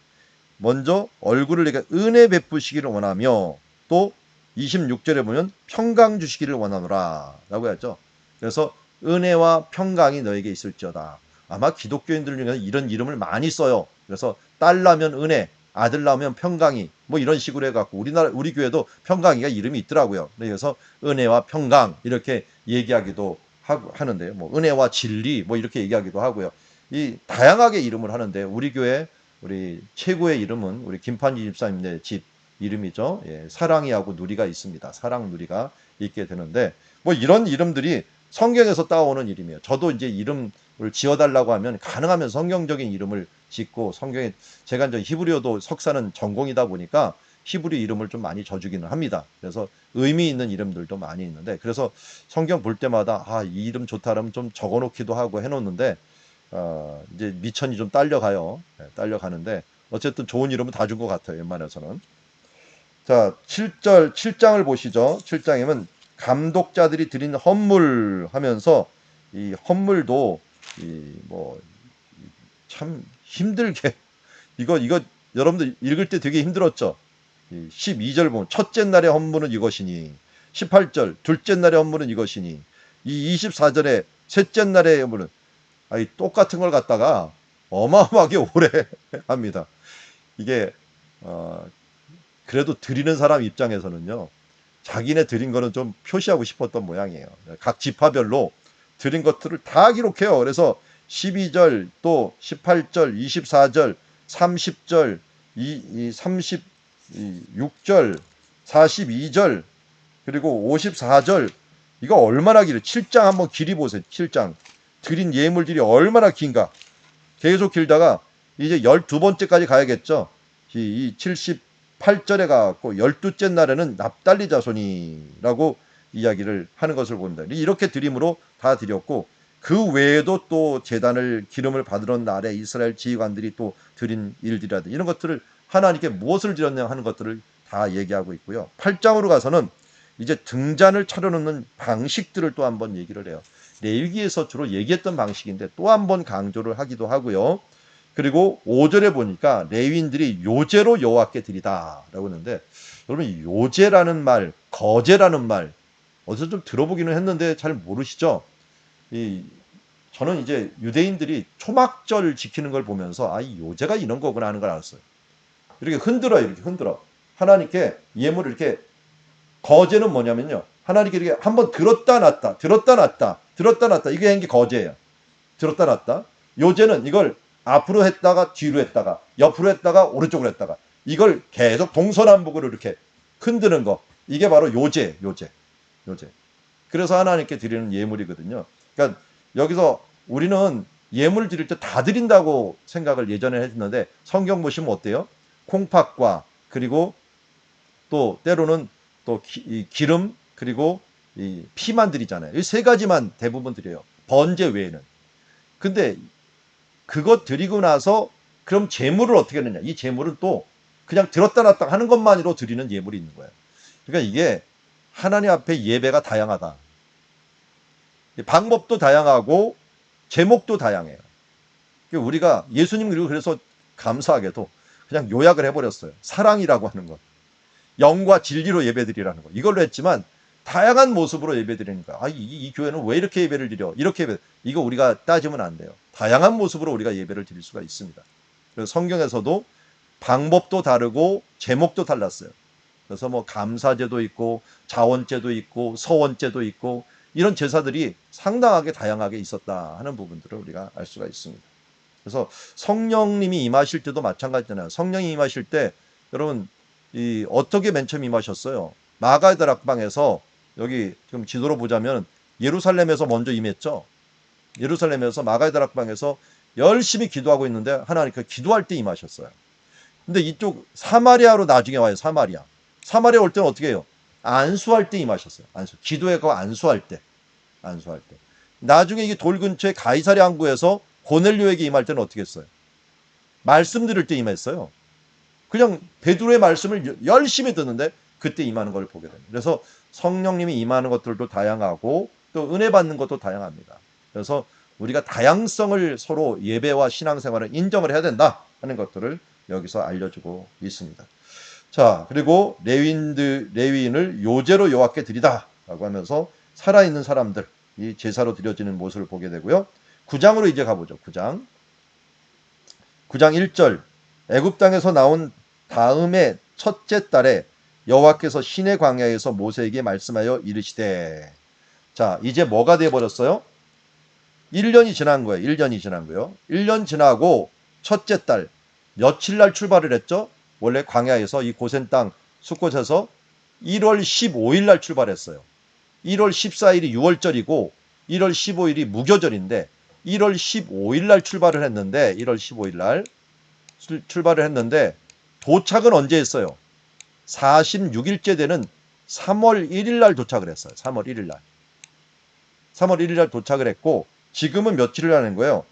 먼저 얼굴을 내게 은혜 베푸시기를 원하며, 또 26절에 보면 평강 주시기를 원하노라 라고 했죠. 그래서 은혜와 평강이 너에게 있을지어다. 아마 기독교인들 중에서 이런 이름을 많이 써요. 그래서 딸 나면 은혜, 아들 나면 평강이, 뭐 이런 식으로 해갖고 우리 교회도 평강이가 이름이 있더라고요. 그래서 은혜와 평강 이렇게 얘기하기도 하는데요. 뭐 은혜와 진리 뭐 이렇게 얘기하기도 하고요. 이 다양하게 이름을 하는데 우리 교회 우리 최고의 이름은 우리 김판지 집사님의 집 이름이죠. 예, 사랑이하고 누리가 있습니다. 사랑 누리가 있게 되는데 뭐 이런 이름들이 성경에서 따오는 이름이에요. 저도 이제 이름을 지어달라고 하면 가능하면 성경적인 이름을 짓고, 성경에 제가 이제 히브리어도 석사는 전공이다 보니까 히브리 이름을 좀 많이 져주기는 합니다. 그래서 의미 있는 이름들도 많이 있는데, 그래서 성경 볼 때마다 이 이름 좋다 그러면 좀 적어놓기도 하고 해놓는데 이제 미천이 좀 딸려가요. 네, 딸려가는데 어쨌든 좋은 이름은 다 준 것 같아요. 웬만해서는. 자, 7장을 보시죠. 7장이면 감독자들이 드린 헌물 하면서 이 헌물도 참 힘들게 이거 여러분들 읽을 때 되게 힘들었죠. 12절 보면 첫째 날의 헌물은 이것이니, 18절 둘째 날의 헌물은 이것이니, 이 24절에 셋째 날의 헌물은, 똑같은 걸 갖다가 어마어마하게 오래 합니다. 이게 그래도 드리는 사람 입장에서는요, 자기네 드린 거는 좀 표시하고 싶었던 모양이에요. 각 지파별로 드린 것들을 다 기록해요. 그래서 12절, 또 18절, 24절, 30절, 36절, 42절, 그리고 54절, 이거 얼마나 길어요. 7장 한번 길이 보세요. 7장. 드린 예물들이 얼마나 긴가. 계속 길다가 이제 12번째까지 가야겠죠. 이 78절에 가갖고 12째 날에는 납달리 자손이라고 이야기를 하는 것을 봅니다. 이렇게 드림으로 다 드렸고, 그 외에도 또 제단을 기름을 받으러 날에 이스라엘 지휘관들이 또 드린 일들이라든지 이런 것들을 하나님께 무엇을 드렸냐 하는 것들을 다 얘기하고 있고요. 8장으로 가서는 이제 등잔을 차려놓는 방식들을 또 한번 얘기를 해요. 레위기에서 주로 얘기했던 방식인데 또 한번 강조를 하기도 하고요. 그리고 5절에 보니까 레위인들이 요제로 여호와께 드리다라고 했는데, 여러분 요제라는 말, 거제라는 말 어디서 좀 들어보기는 했는데 잘 모르시죠? 저는 이제 유대인들이 초막절 지키는 걸 보면서 이 요제가 이런 거구나 하는 걸 알았어요. 이렇게 흔들어요. 이렇게 흔들어. 하나님께 예물을 이렇게, 거제는 뭐냐면요, 하나님께 이렇게 한번 들었다 놨다, 들었다 놨다, 들었다 놨다, 이게 한 게 거제예요. 들었다 놨다. 요제는 이걸 앞으로 했다가 뒤로 했다가 옆으로 했다가 오른쪽으로 했다가 이걸 계속 동서남북으로 이렇게 흔드는 거, 이게 바로 요제. 그래서 하나님께 드리는 예물이거든요. 그러니까 여기서 우리는 예물 드릴 때 다 드린다고 생각을 예전에 했는데, 성경 보시면 어때요? 콩팥과, 그리고 또 때로는 또 기름, 그리고 이 피만 드리잖아요. 이 세 가지만 대부분 드려요. 번제 외에는. 근데 그것 드리고 나서 그럼 제물을 어떻게 하느냐? 이 제물은 또 그냥 들었다 놨다 하는 것만으로 드리는 예물이 있는 거예요. 그러니까 이게 하나님 앞에 예배가 다양하다. 방법도 다양하고 제목도 다양해요. 우리가 예수님, 그리고 그래서 감사하게도 그냥 요약을 해버렸어요. 사랑이라고 하는 것, 영과 진리로 예배드리라는 것, 이걸로 했지만 다양한 모습으로 예배드리는 거야. 이 교회는 왜 이렇게 예배를 드려? 이렇게 예배, 이거 우리가 따지면 안 돼요. 다양한 모습으로 우리가 예배를 드릴 수가 있습니다. 그래서 성경에서도 방법도 다르고 제목도 달랐어요. 그래서 뭐 감사제도 있고 자원제도 있고 서원제도 있고 이런 제사들이 상당하게 다양하게 있었다 하는 부분들을 우리가 알 수가 있습니다. 그래서 성령님이 임하실 때도 마찬가지잖아요. 성령이 임하실 때 여러분 어떻게 맨 처음 임하셨어요? 마가의 다락방에서, 여기 지금 지도로 보자면 예루살렘에서 먼저 임했죠. 예루살렘에서 마가의 다락방에서 열심히 기도하고 있는데 하나님께 기도할 때 임하셨어요. 근데 이쪽 사마리아로 나중에 와요. 사마리아 올 때는 어떻게 해요? 안수할 때 임하셨어요. 기도에 그 안수할 때. 나중에 이게 돌 근처에 가이사랴 항구에서 고넬료에게 임할 때는 어떻게 했어요? 말씀 들을 때 임했어요. 그냥 베드로의 말씀을 열심히 듣는데 그때 임하는 걸 보게 됩니다. 그래서 성령님이 임하는 것들도 다양하고 또 은혜 받는 것도 다양합니다. 그래서 우리가 다양성을 서로 예배와 신앙생활을 인정을 해야 된다 하는 것들을 여기서 알려주고 있습니다. 자, 그리고 레위인을 요제로 여호와께 드리다라고 하면서 살아있는 사람들, 이 제사로 드려지는 모습을 보게 되고요. 9장으로 이제 가보죠. 9장 1절, 애굽 땅에서 나온 다음에 첫째 달에 여호와께서 시내 광야에서 모세에게 말씀하여 이르시되. 자, 이제 뭐가 되어버렸어요? 1년이 지난 거예요. 1년 지나고 첫째 달 며칠 날 출발을 했죠? 원래 광야에서 이 고센 땅 숫곳에서 1월 15일 날 출발했어요. 1월 14일이 6월절이고 1월 15일이 무교절인데 1월 15일 날 출발을 했는데, 1월 15일 날 출발을 했는데 도착은 언제 했어요? 46일째 되는 3월 1일 날 도착을 했어요. 3월 1일 날 도착을 했고, 지금은 며칠을 하는 거예요?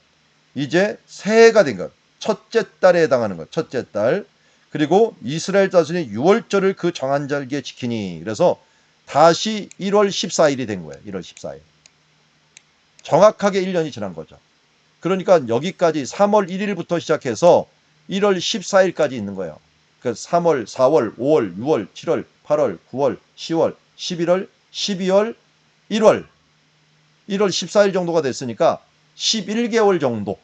이제 새해가 된 거예요. 첫째 달에 해당하는 거예요. 첫째 달. 그리고 이스라엘 자손이 6월절을 그 정한 절기에 지키니. 그래서 다시 1월 14일이 된 거예요. 1월 14일. 정확하게 1년이 지난 거죠. 그러니까 여기까지 3월 1일부터 시작해서 1월 14일까지 있는 거예요. 그 3월, 4월, 5월, 6월, 7월, 8월, 9월, 10월, 11월, 12월, 1월, 1월 14일 정도가 됐으니까 11개월 정도,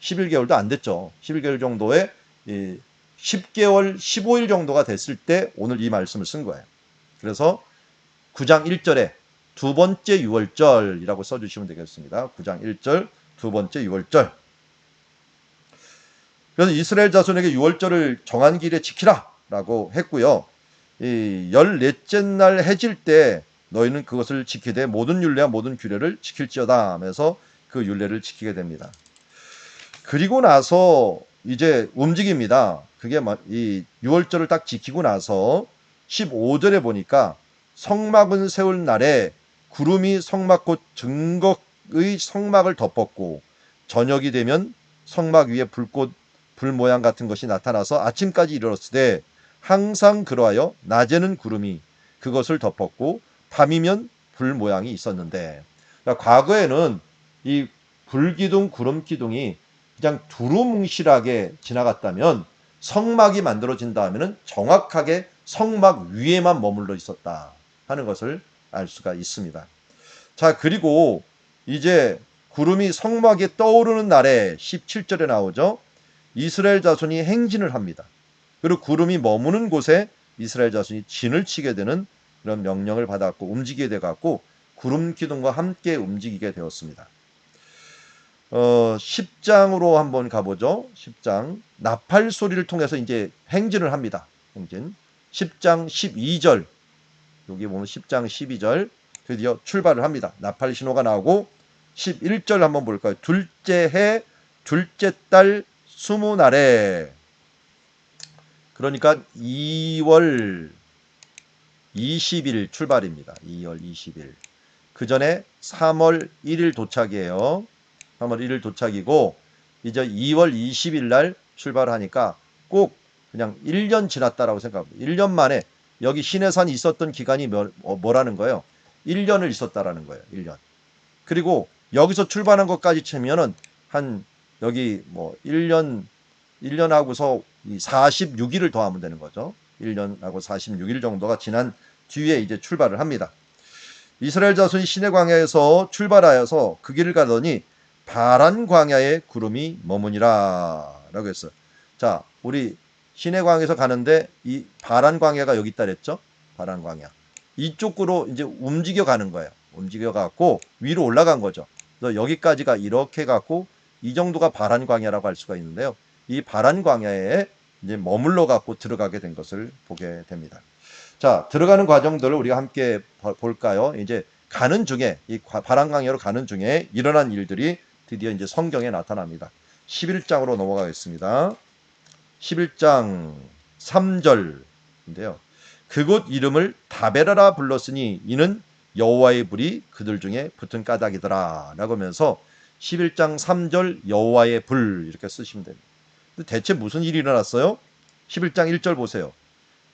11개월도 안 됐죠. 11개월 정도에 10개월, 15일 정도가 됐을 때 오늘 이 말씀을 쓴 거예요. 그래서 9장 1절에 두 번째 유월절이라고 써주시면 되겠습니다. 9장 1절 두 번째 유월절. 그래서 이스라엘 자손에게 유월절을 정한 길에 지키라 라고 했고요. 이 14째 날 해질 때 너희는 그것을 지키되 모든 율례와 모든 규례를 지킬지어다 하면서 그 율례를 지키게 됩니다. 그리고 나서 이제 움직입니다. 그게 이 유월절을 딱 지키고 나서 15절에 보니까 성막은 세울 날에 구름이 성막 곧 증거의 성막을 덮었고 저녁이 되면 성막 위에 불꽃 불 모양 같은 것이 나타나서 아침까지 이르렀으되 항상 그러하여 낮에는 구름이 그것을 덮었고 밤이면 불 모양이 있었는데, 그러니까 과거에는 이 불기둥 구름기둥이 그냥 두루뭉실하게 지나갔다면 성막이 만들어진다면 정확하게 성막 위에만 머물러 있었다 하는 것을 알 수가 있습니다. 자, 그리고 이제 구름이 성막에 떠오르는 날에 17절에 나오죠. 이스라엘 자손이 행진을 합니다. 그리고 구름이 머무는 곳에 이스라엘 자손이 진을 치게 되는 그런 명령을 받았고 움직이게 돼갖고 구름 기둥과 함께 움직이게 되었습니다. 10장으로 한번 가보죠. 10장 나팔 소리를 통해서 이제 행진을 합니다. 행진 10장 12절 여기 보면 10장 12절 드디어 출발을 합니다. 나팔 신호가 나오고 11절 한번 볼까요? 둘째 해 둘째 달 20날에 그러니까 2월 20일 출발입니다. 2월 20일. 그 전에 3월 1일 도착이에요. 3월 1일 도착이고 이제 2월 20일 날 출발하니까 꼭 그냥 1년 지났다라고 생각합니다. 1년 만에 여기 시내산이 있었던 기간이 뭐라는 거예요? 1년을 있었다라는 거예요. 1년. 그리고 여기서 출발한 것까지 치면은 한 여기 뭐 1년하고서 46일을 더하면 되는 거죠. 1년하고 46일 정도가 지난 뒤에 이제 출발을 합니다. 이스라엘 자손이 시내 광야에서 출발하여서 그 길을 가더니 바란 광야에 구름이 머무니라 라고 했어요. 자, 우리 시내 광야에서 가는데 이 바란 광야가 여기 있다 그랬죠. 바란 광야. 이쪽으로 이제 움직여 가는 거예요. 움직여 갖고 위로 올라간 거죠. 그래서 여기까지가 이렇게 갖고 이 정도가 바란 광야라고 할 수가 있는데요. 이 바란 광야에 이제 머물러 갖고 들어가게 된 것을 보게 됩니다. 자, 들어가는 과정들을 우리가 함께 볼까요? 이제 가는 중에 이 바란 광야로 가는 중에 일어난 일들이 드디어 이제 성경에 나타납니다. 11장으로 넘어가겠습니다. 11장 3절인데요. 그곳 이름을 다베라라 불렀으니 이는 여호와의 불이 그들 중에 붙은 까닭이더라 라고 하면서 11장 3절 여호와의 불 이렇게 쓰시면 됩니다. 대체 무슨 일이 일어났어요? 11장 1절 보세요.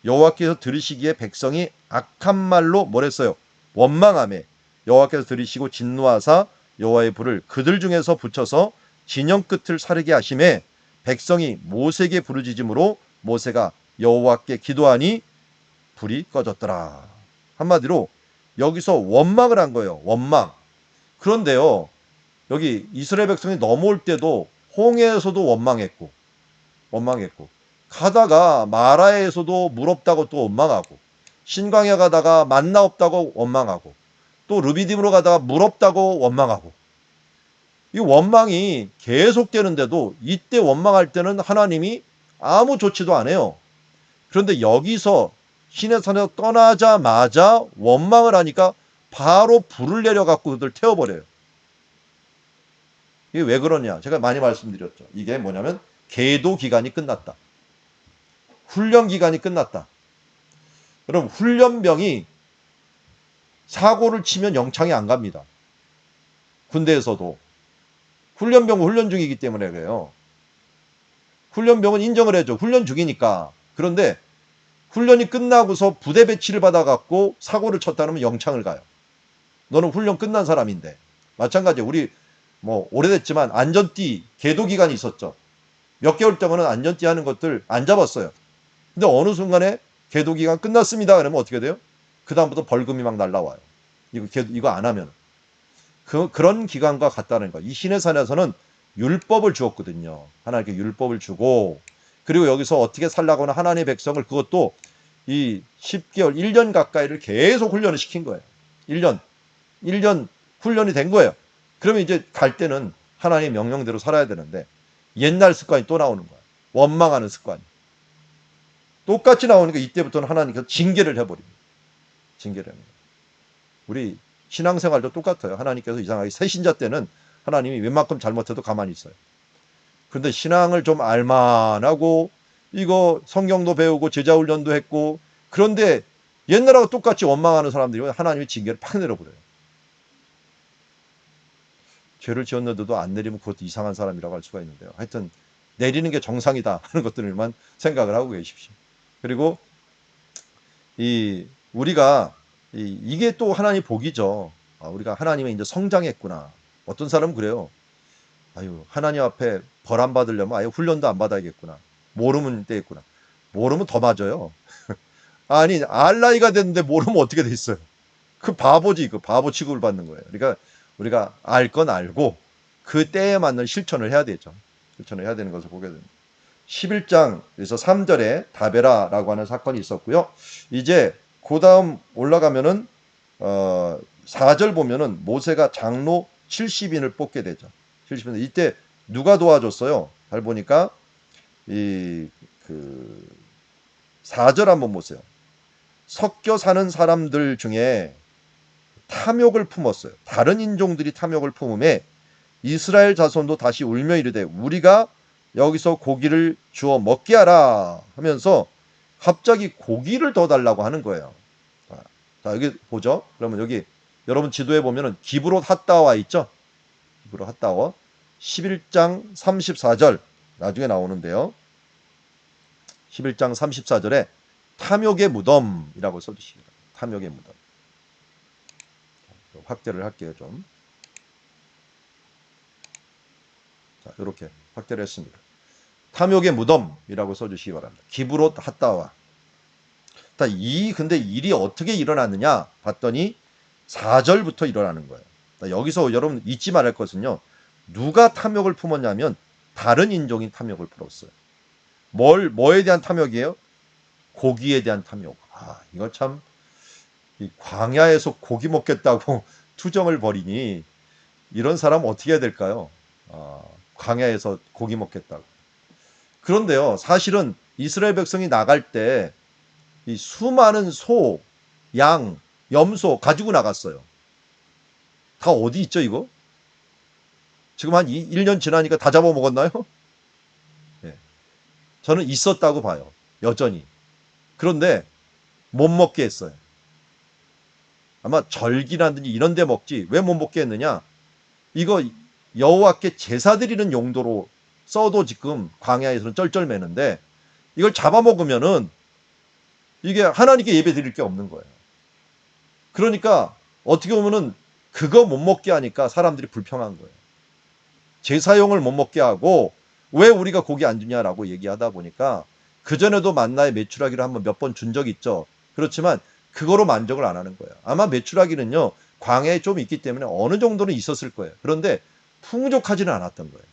여호와께서 들으시기에 백성이 악한 말로 뭐랬어요? 원망하며 여호와께서 들으시고 진노하사 여호와의 불을 그들 중에서 붙여서 진영 끝을 사르게 하심에 백성이 모세에게 부르짖음으로 모세가 여호와께 기도하니 불이 꺼졌더라. 한마디로 여기서 원망을 한 거예요. 원망. 그런데요. 여기 이스라엘 백성이 넘어올 때도 홍해에서도 원망했고 가다가 마라에서도 물 없다고 또 원망하고 신광야 가다가 만나 없다고 원망하고 또 르비딤으로 가다가 물 없다고 원망하고 이 원망이 계속되는데도 이때 원망할 때는 하나님이 아무 조치도 안 해요. 그런데 여기서 시내산에서 떠나자마자 원망을 하니까 바로 불을 내려갖고 그들 태워버려요. 이게 왜 그러냐? 제가 많이 말씀드렸죠. 이게 뭐냐면 계도 기간이 끝났다. 훈련 기간이 끝났다. 그럼 훈련병이 사고를 치면 영창이 안 갑니다. 군대에서도. 훈련병은 훈련 중이기 때문에 그래요. 훈련병은 인정을 해줘. 훈련 중이니까. 그런데 훈련이 끝나고서 부대 배치를 받아갖고 사고를 쳤다면 영창을 가요. 너는 훈련 끝난 사람인데. 마찬가지 우리 뭐 오래됐지만 안전띠 계도 기간이 있었죠. 몇 개월 동안은 안전띠 하는 것들 안 잡았어요. 근데 어느 순간에 계도 기간 끝났습니다. 그러면 어떻게 돼요? 그 다음부터 벌금이 막 날라와요. 이거 안 하면. 그런 기간과 같다는 거. 이 시내산에서는 율법을 주었거든요. 하나님께 율법을 주고, 그리고 여기서 어떻게 살라고 하는 하나님의 백성을, 그것도 이 10개월, 1년 가까이를 계속 훈련을 시킨 거예요. 1년 훈련이 된 거예요. 그러면 이제 갈 때는 하나님의 명령대로 살아야 되는데, 옛날 습관이 또 나오는 거예요. 원망하는 습관이. 똑같이 나오니까 이때부터는 하나님께서 징계를 해버립니다. 징계를 합니다. 우리 신앙생활도 똑같아요. 하나님께서 이상하게 새신자 때는 하나님이 웬만큼 잘못해도 가만히 있어요. 그런데 신앙을 좀 알만하고 이거 성경도 배우고 제자훈련도 했고, 그런데 옛날하고 똑같이 원망하는 사람들이 하나님의 징계를 팍 내려버려요. 죄를 지었는데도 안 내리면 그것도 이상한 사람이라고 할 수가 있는데요. 하여튼 내리는 게 정상이다 하는 것들만 생각을 하고 계십시오. 그리고 우리가 이게 또 하나님의 복이죠. 우리가 하나님의 이제 성장했구나. 어떤 사람은 그래요. 아유, 하나님 앞에 벌 안 받으려면 아예 훈련도 안 받아야겠구나. 모르면 되겠구나. 모르면 더 맞아요. 아니, 알 나이가 됐는데 모르면 어떻게 돼 있어요. 그 바보지, 그 바보 취급을 받는 거예요. 그러니까 우리가 알 건 알고 그 때에 맞는 실천을 해야 되죠. 실천을 해야 되는 것을 보게 됩니다. 11장에서 3절에 다베라라고 하는 사건이 있었고요. 이제 그 다음 올라가면은 4절 보면은 모세가 장로 70인을 뽑게 되죠. 70인. 이때 누가 도와줬어요? 잘 보니까 그 4절 한번 보세요. 섞여 사는 사람들 중에 탐욕을 품었어요. 다른 인종들이 탐욕을 품음에 이스라엘 자손도 다시 울며 이르되 우리가 여기서 고기를 주어 먹게 하라 하면서 갑자기 고기를 더 달라고 하는 거예요. 자, 여기 보죠. 그러면 여기 여러분 지도에 보면은 기브롯 핫다와 있죠. 기브롯 핫다와 11장 34절 나중에 나오는데요. 11장 34절에 탐욕의 무덤이라고 써주십니다. 탐욕의 무덤. 확대를 할게요, 좀. 자, 이렇게 확대를 했습니다. 탐욕의 무덤이라고 써주시기 바랍니다. 기브롯 핫다와. 근데 일이 어떻게 일어났느냐 봤더니 4절부터 일어나는 거예요. 여기서 여러분 잊지 말할 것은요. 누가 탐욕을 품었냐면 다른 인종이 탐욕을 품었어요. 뭐에 대한 탐욕이에요? 고기에 대한 탐욕. 이거 참 광야에서 고기 먹겠다고 투정을 벌이니 이런 사람 어떻게 해야 될까요? 광야에서 고기 먹겠다고. 그런데요, 사실은 이스라엘 백성이 나갈 때 이 수많은 소, 양, 염소 가지고 나갔어요. 다 어디 있죠, 이거? 지금 한 1년 지나니까 다 잡아먹었나요? 네. 저는 있었다고 봐요. 여전히. 그런데 못 먹게 했어요. 아마 절기라든지 이런 데 먹지 왜 못 먹게 했느냐? 이거 여호와께 제사 드리는 용도로 써도 지금 광야에서는 쩔쩔매는데 이걸 잡아먹으면은 이게 하나님께 예배 드릴 게 없는 거예요. 그러니까 어떻게 보면은 그거 못 먹게 하니까 사람들이 불평한 거예요. 제사용을 못 먹게 하고 왜 우리가 고기 안 주냐라고 얘기하다 보니까 그전에도 만나의 메추라기를 한번 몇 번 준 적이 있죠. 그렇지만 그거로 만족을 안 하는 거예요. 아마 메추라기는요, 광야에 좀 있기 때문에 어느 정도는 있었을 거예요. 그런데 풍족하지는 않았던 거예요.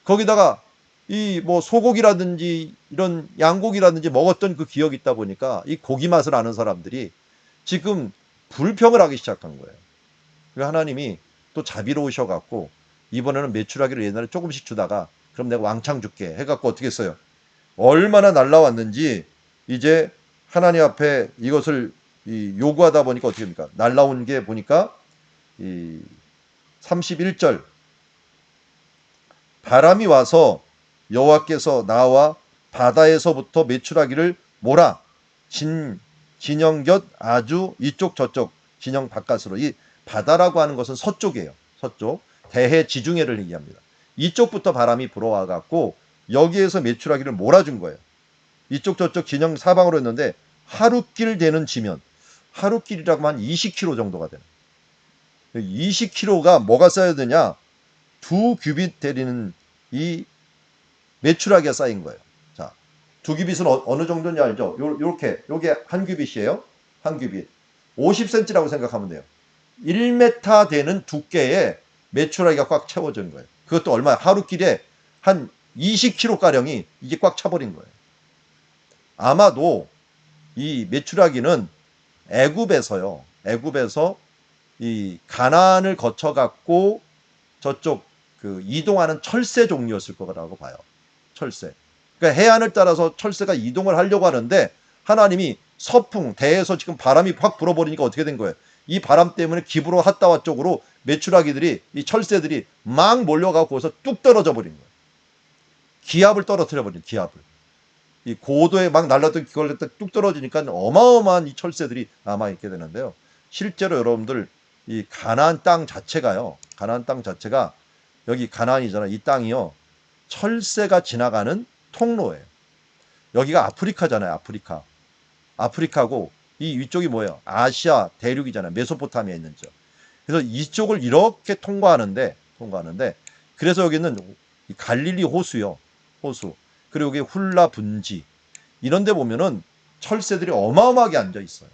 거기다가 뭐 소고기라든지 이런 양고기라든지 먹었던 그 기억이 있다 보니까 이 고기 맛을 아는 사람들이 지금 불평을 하기 시작한 거예요. 그러니까 하나님이 또 자비로우셔갖고 이번에는 메추라기를 옛날에 조금씩 주다가 그럼 내가 왕창 줄게 해갖고 어떻게 했어요? 얼마나 날라왔는지 이제 하나님 앞에 이것을 요구하다 보니까 어떻게 됩니까? 날라온 게 보니까 31절 바람이 와서 여호와께서 나와 바다에서부터 메추라기를 몰아 진영 곁 아주 이쪽 저쪽 진영 바깥으로. 이 바다라고 하는 것은 서쪽이에요. 서쪽 대해 지중해를 얘기합니다. 이쪽부터 바람이 불어와 갖고 여기에서 메추라기를 몰아준 거예요. 이쪽 저쪽 진영 사방으로 했는데 하루길 되는 지면, 하루길이라고 하면 20km 정도가 되는. 20km가 뭐가 쌓여야 되냐? 2규빗 되리는 이 메추라기가 쌓인 거예요. 자, 두 규빗은 어느 정도인지 알죠? 요렇게 요게 한 규빗이에요. 한 규빗. 50cm라고 생각하면 돼요. 1m 되는 두께의 메추라기가 꽉 채워진 거예요. 그것도 얼마 하루길에 한 20kg가량이 이게 꽉 차버린 거예요. 아마도 이 메추라기는 애굽에서 이 가나안을 거쳐 갖고 저쪽 그 이동하는 철새 종류였을 거라고 봐요. 철새. 그러니까 해안을 따라서 철새가 이동을 하려고 하는데 하나님이 서풍 대에서 지금 바람이 확 불어버리니까 어떻게 된 거예요? 이 바람 때문에 기브로 핫다와 쪽으로 메추라기들이 이 철새들이 막 몰려가고 거기서 뚝 떨어져 버린 거예요. 기압을 떨어뜨려 버린 기압을. 이 고도에 막 날랐던 그걸 뚝 떨어지니까 어마어마한 이 철새들이 남아 있게 되는데요. 실제로 여러분들 이 가나안 땅 자체가요. 가나안 땅 자체가 여기 가나안이잖아요. 이 땅이요. 철새가 지나가는 통로예요. 여기가 아프리카잖아요. 아프리카고 이 위쪽이 뭐예요? 아시아 대륙이잖아요. 메소포타미아 있는 쪽. 그래서 이쪽을 이렇게 통과하는데 그래서 여기는 갈릴리 호수요. 호수. 그리고 여기 훌라 분지. 이런 데 보면은 철새들이 어마어마하게 앉아 있어요.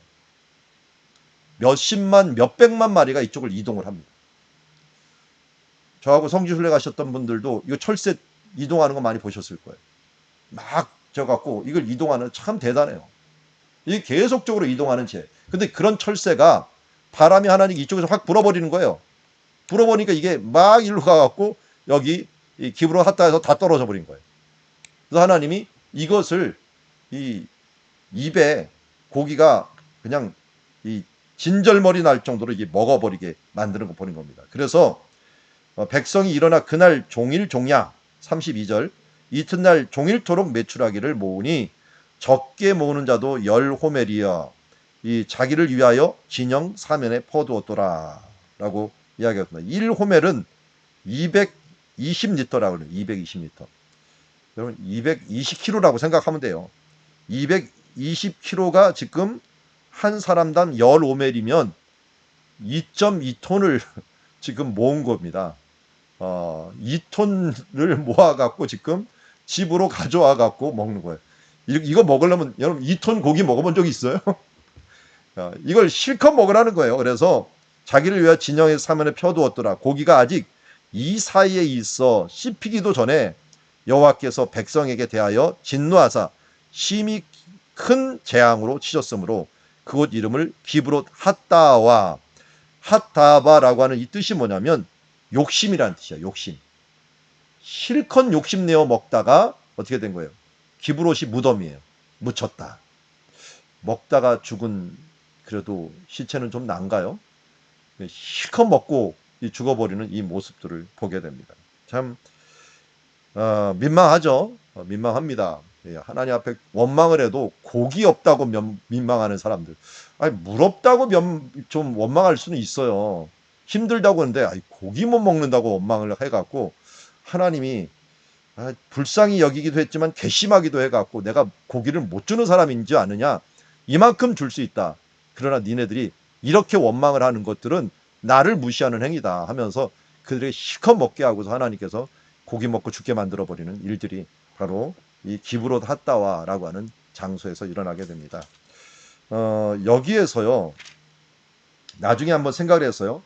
몇십만, 몇백만 마리가 이쪽을 이동을 합니다. 저하고 성지순례 가셨던 분들도 이거 철새 이동하는 거 많이 보셨을 거예요. 막 져갖고 이걸 이동하는 참 대단해요. 이게 계속적으로 이동하는 재. 근데 그런 철새가 바람이 하나님 이쪽에서 확 불어버리는 거예요. 불어버리니까 이게 막 일로 가갖고 여기 이 기브로 핫다에서 다 떨어져 버린 거예요. 그래서 하나님이 이것을 이 입에 고기가 그냥 이 진절머리 날 정도로 이게 먹어버리게 만드는 거 보는 겁니다. 그래서 백성이 일어나 그날 종일 종야 32절 이튿날 종일토록 메추라기를 모으니 적게 모으는 자도 10호멜이여 이 자기를 위하여 진영 사면에 퍼두었더라 라고 이야기했습니다. 1호멜은 220리터라고 그래요. 220리터. 여러분 220kg라고 생각하면 돼요. 220kg가 지금 한 사람당 15멜이면 2.2톤을 지금 모은 겁니다. 2톤을 모아갖고 지금 집으로 가져와갖고 먹는 거예요. 이거 먹으려면 여러분 2톤 고기 먹어본 적 있어요? 이걸 실컷 먹으라는 거예요. 그래서 자기를 위하여 진영의 사면에 펴두었더라. 고기가 아직 이 사이에 있어 씹히기도 전에 여호와께서 백성에게 대하여 진노하사 심히 큰 재앙으로 치셨으므로 그곳 이름을 기브롯 핫다바라고 하는 이 뜻이 뭐냐면 욕심이라는 뜻이야. 욕심. 실컷 욕심내어 먹다가 어떻게 된 거예요? 기브롯이 무덤이에요. 묻혔다. 먹다가 죽은 그래도 시체는 좀 난가요? 실컷 먹고 죽어버리는 이 모습들을 보게 됩니다. 참 민망하죠. 민망합니다. 하나님 앞에 원망을 해도 고기 없다고 민망하는 사람들. 아니 물 없다고 좀 원망할 수는 있어요. 힘들다고 하는데 고기 못 먹는다고 원망을 해갖고 하나님이 불쌍히 여기기도 했지만 괘씸하기도 해갖고 내가 고기를 못 주는 사람인지 아느냐. 이만큼 줄 수 있다. 그러나 니네들이 이렇게 원망을 하는 것들은 나를 무시하는 행위다 하면서 그들에게 실컷 먹게 하고서 하나님께서 고기 먹고 죽게 만들어버리는 일들이 바로 이 기브롯 핫다와라고 하는 장소에서 일어나게 됩니다. 여기에서요. 나중에 한번 생각을 했어요.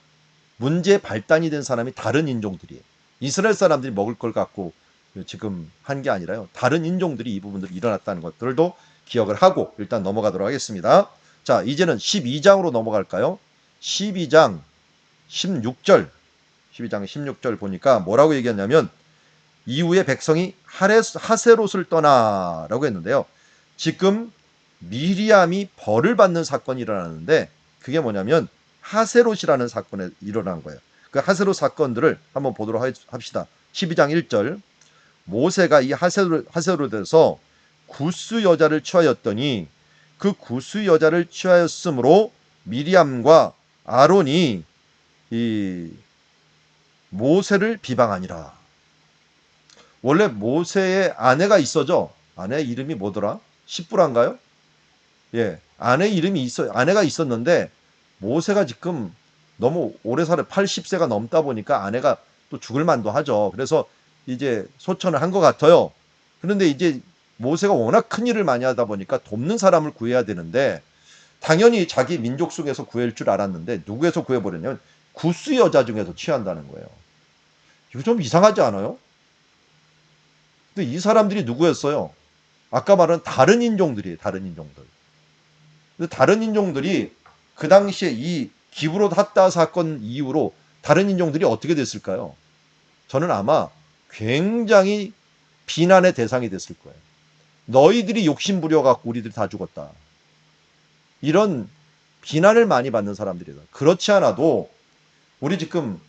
문제의 발단이 된 사람이 다른 인종들이에요. 이스라엘 사람들이 먹을 걸 갖고 지금 한 게 아니라요. 다른 인종들이 이 부분들이 일어났다는 것들도 기억을 하고 일단 넘어가도록 하겠습니다. 자, 이제는 12장으로 넘어갈까요? 12장 16절 보니까 뭐라고 얘기했냐면 이후에 백성이 하세롯을 떠나라고 했는데요. 지금 미리암이 벌을 받는 사건이 일어나는데 그게 뭐냐면 하세롯이라는 사건에 일어난 거예요. 그 하세롯 사건들을 한번 보도록 합시다. 12장 1절 모세가 이 하세롯에서 구스 여자를 취하였더니 그 구스 여자를 취하였으므로 미리암과 아론이 이 모세를 비방하니라. 원래 모세의 아내가 있어죠. 아내 이름이 뭐더라? 십부라인가요? 예, 아내 이름이 아내가 있었는데 모세가 지금 너무 오래 살아 80세가 넘다 보니까 아내가 또 죽을 만도 하죠. 그래서 이제 소천을 한 것 같아요. 그런데 이제 모세가 워낙 큰 일을 많이 하다 보니까 돕는 사람을 구해야 되는데 당연히 자기 민족 속에서 구할 줄 알았는데 누구에서 구해버렸냐면 구스 여자 중에서 취한다는 거예요. 이거 좀 이상하지 않아요? 근데 이 사람들이 누구였어요? 아까 말한 다른 인종들이에요. 다른 인종들. 근데 다른 인종들이 그 당시에 이 기브롯 핫다 사건 이후로 다른 인종들이 어떻게 됐을까요? 저는 아마 굉장히 비난의 대상이 됐을 거예요. 너희들이 욕심 부려갖고 우리들 다 죽었다. 이런 비난을 많이 받는 사람들이다. 그렇지 않아도 우리 지금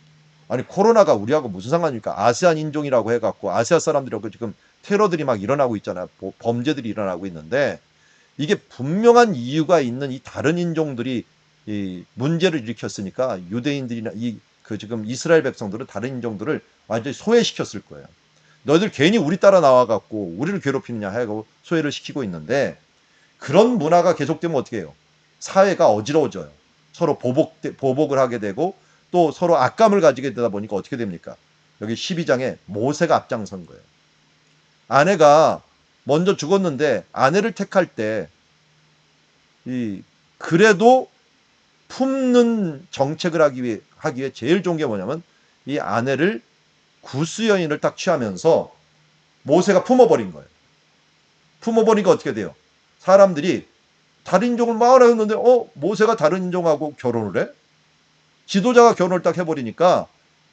아니 코로나가 우리하고 무슨 상관입니까? 아세안 인종이라고 해갖고 아시아 사람들하고 지금 테러들이 막 일어나고 있잖아요. 범죄들이 일어나고 있는데 이게 분명한 이유가 있는 이 다른 인종들이 이 문제를 일으켰으니까 유대인들이나 이 그 지금 이스라엘 백성들은 다른 인종들을 완전히 소외시켰을 거예요. 너희들 괜히 우리 따라 나와갖고 우리를 괴롭히느냐 하고 소외를 시키고 있는데 그런 문화가 계속되면 어떻게 해요? 사회가 어지러워져요. 서로 보복을 하게 되고 또 서로 악감을 가지게 되다 보니까 어떻게 됩니까? 여기 12장에 모세가 앞장선 거예요. 아내가 먼저 죽었는데 아내를 택할 때 그래도 품는 정책을 하기 위해 제일 좋은 게 뭐냐면 이 아내를 구스 여인을 딱 취하면서 모세가 품어버린 거예요. 품어버리니까 어떻게 돼요? 사람들이 다른 인종을 막 알아였는데 모세가 다른 인종하고 결혼을 해? 지도자가 결혼을 딱 해버리니까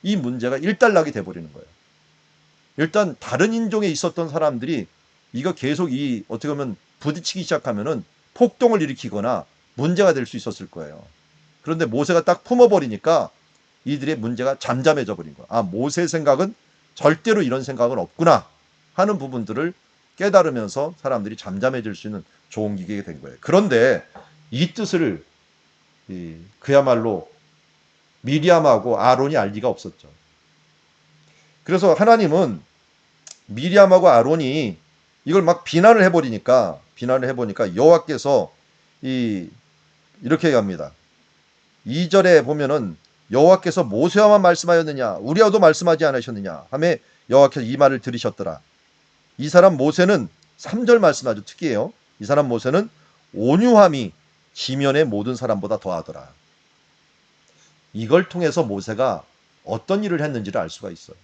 이 문제가 일단락이 돼버리는 거예요. 일단 다른 인종에 있었던 사람들이 이거 계속 어떻게 보면 부딪히기 시작하면은 폭동을 일으키거나 문제가 될 수 있었을 거예요. 그런데 모세가 딱 품어버리니까 이들의 문제가 잠잠해져 버린 거예요. 아, 모세의 생각은 절대로 이런 생각은 없구나 하는 부분들을 깨달으면서 사람들이 잠잠해질 수 있는 좋은 기계가 된 거예요. 그런데 이 뜻을 그야말로 미리암하고 아론이 알 리가 없었죠. 그래서 하나님은 미리암하고 아론이 이걸 막 비난을 해보니까 여호와께서 이렇게 얘기합니다. 2절에 보면은 여호와께서 모세와만 말씀하였느냐 우리와도 말씀하지 않으셨느냐 하며 여호와께서 이 말을 들으셨더라. 이 사람 모세는 3절 말씀 아주 특이해요. 이 사람 모세는 온유함이 지면의 모든 사람보다 더하더라. 이걸 통해서 모세가 어떤 일을 했는지를 알 수가 있어요.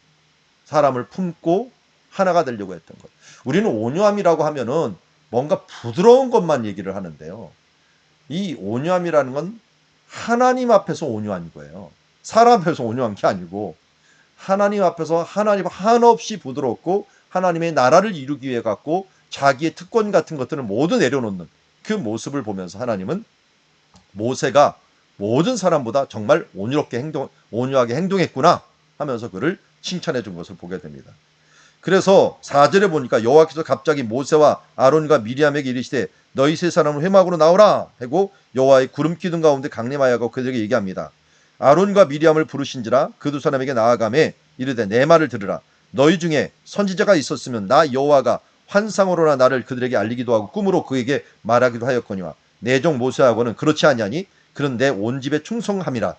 사람을 품고 하나가 되려고 했던 것. 우리는 온유함이라고 하면은 뭔가 부드러운 것만 얘기를 하는데요. 이 온유함이라는 건 하나님 앞에서 온유한 거예요. 사람 앞에서 온유한 게 아니고 하나님 앞에서 하나님 한없이 부드럽고 하나님의 나라를 이루기 위해 갖고 자기의 특권 같은 것들을 모두 내려놓는 그 모습을 보면서 하나님은 모세가 모든 사람보다 정말 온유하게 행동했구나 하면서 그를 칭찬해 준 것을 보게 됩니다. 그래서 4절에 보니까 여호와께서 갑자기 모세와 아론과 미리암에게 이르시되 너희 세 사람을 회막으로 나오라 하고 여호와의 구름 기둥 가운데 강림하여가 그들에게 얘기합니다. 아론과 미리암을 부르신지라 그 두 사람에게 나아가매 이르되 내 말을 들으라. 너희 중에 선지자가 있었으면 나 여호와가 환상으로나 나를 그들에게 알리기도 하고 꿈으로 그에게 말하기도 하였거니와 내 종 모세하고는 그렇지 아니하니 그는 내 온 집에 충성함이라.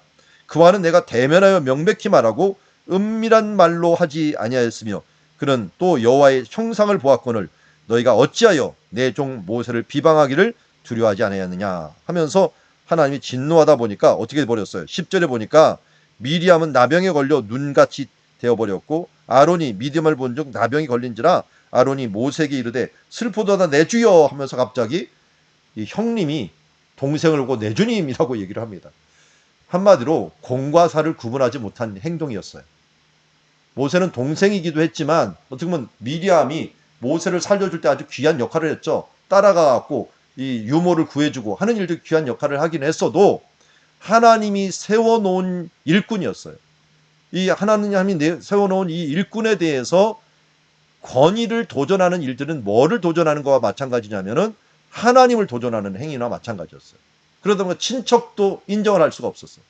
그와는 내가 대면하여 명백히 말하고 은밀한 말로 하지 아니하였으며 그는 또 여호와의 형상을 보았거늘 너희가 어찌하여 내 종 모세를 비방하기를 두려워하지 않았느냐 하면서 하나님이 진노하다 보니까 어떻게 버렸어요? 10절에 보니까 미리암은 나병에 걸려 눈같이 되어버렸고 아론이 미디엄을 본즉 나병이 걸린지라 아론이 모세에게 이르되 슬프도다 내 주여 하면서 갑자기 이 형님이 동생을 보고 내 주님이라고 얘기를 합니다. 한마디로 공과 사를 구분하지 못한 행동이었어요. 모세는 동생이기도 했지만 어떻게 보면 미리암이 모세를 살려줄 때 아주 귀한 역할을 했죠. 따라가갖고 이 유모를 구해주고 하는 일도 귀한 역할을 하긴 했어도 하나님이 세워놓은 일꾼이었어요. 이 하나님이 세워놓은 이 일꾼에 대해서 권위를 도전하는 일들은 뭐를 도전하는 것과 마찬가지냐면은 하나님을 도전하는 행위나 마찬가지였어요. 그러다 보니까 친척도 인정을 할 수가 없었어요.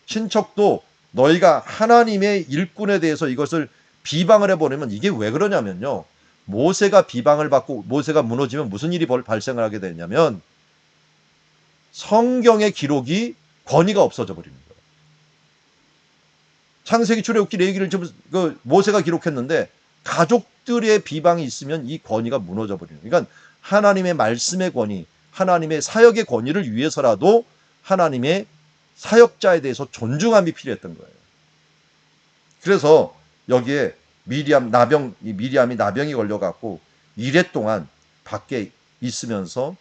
친척도 너희가 하나님의 일꾼에 대해서 이것을 비방을 해버리면 이게 왜 그러냐면요. 모세가 비방을 받고 모세가 무너지면 무슨 일이 발생을 하게 되냐면 성경의 기록이 권위가 없어져 버리는 거예요. 창세기 출애굽기 레위기를 모세가 기록했는데 가족 적들의 비방이 있으면 이 권위가 무너져 버리는. 그러니까 하나님의 말씀의 권위, 하나님의 사역의 권위를 위해서라도 하나님의 사역자에 대해서 존중함이 필요했던 거예요. 그래서 여기에 미리암이 나병이 걸려갖고 2회 동안 밖에 있으면서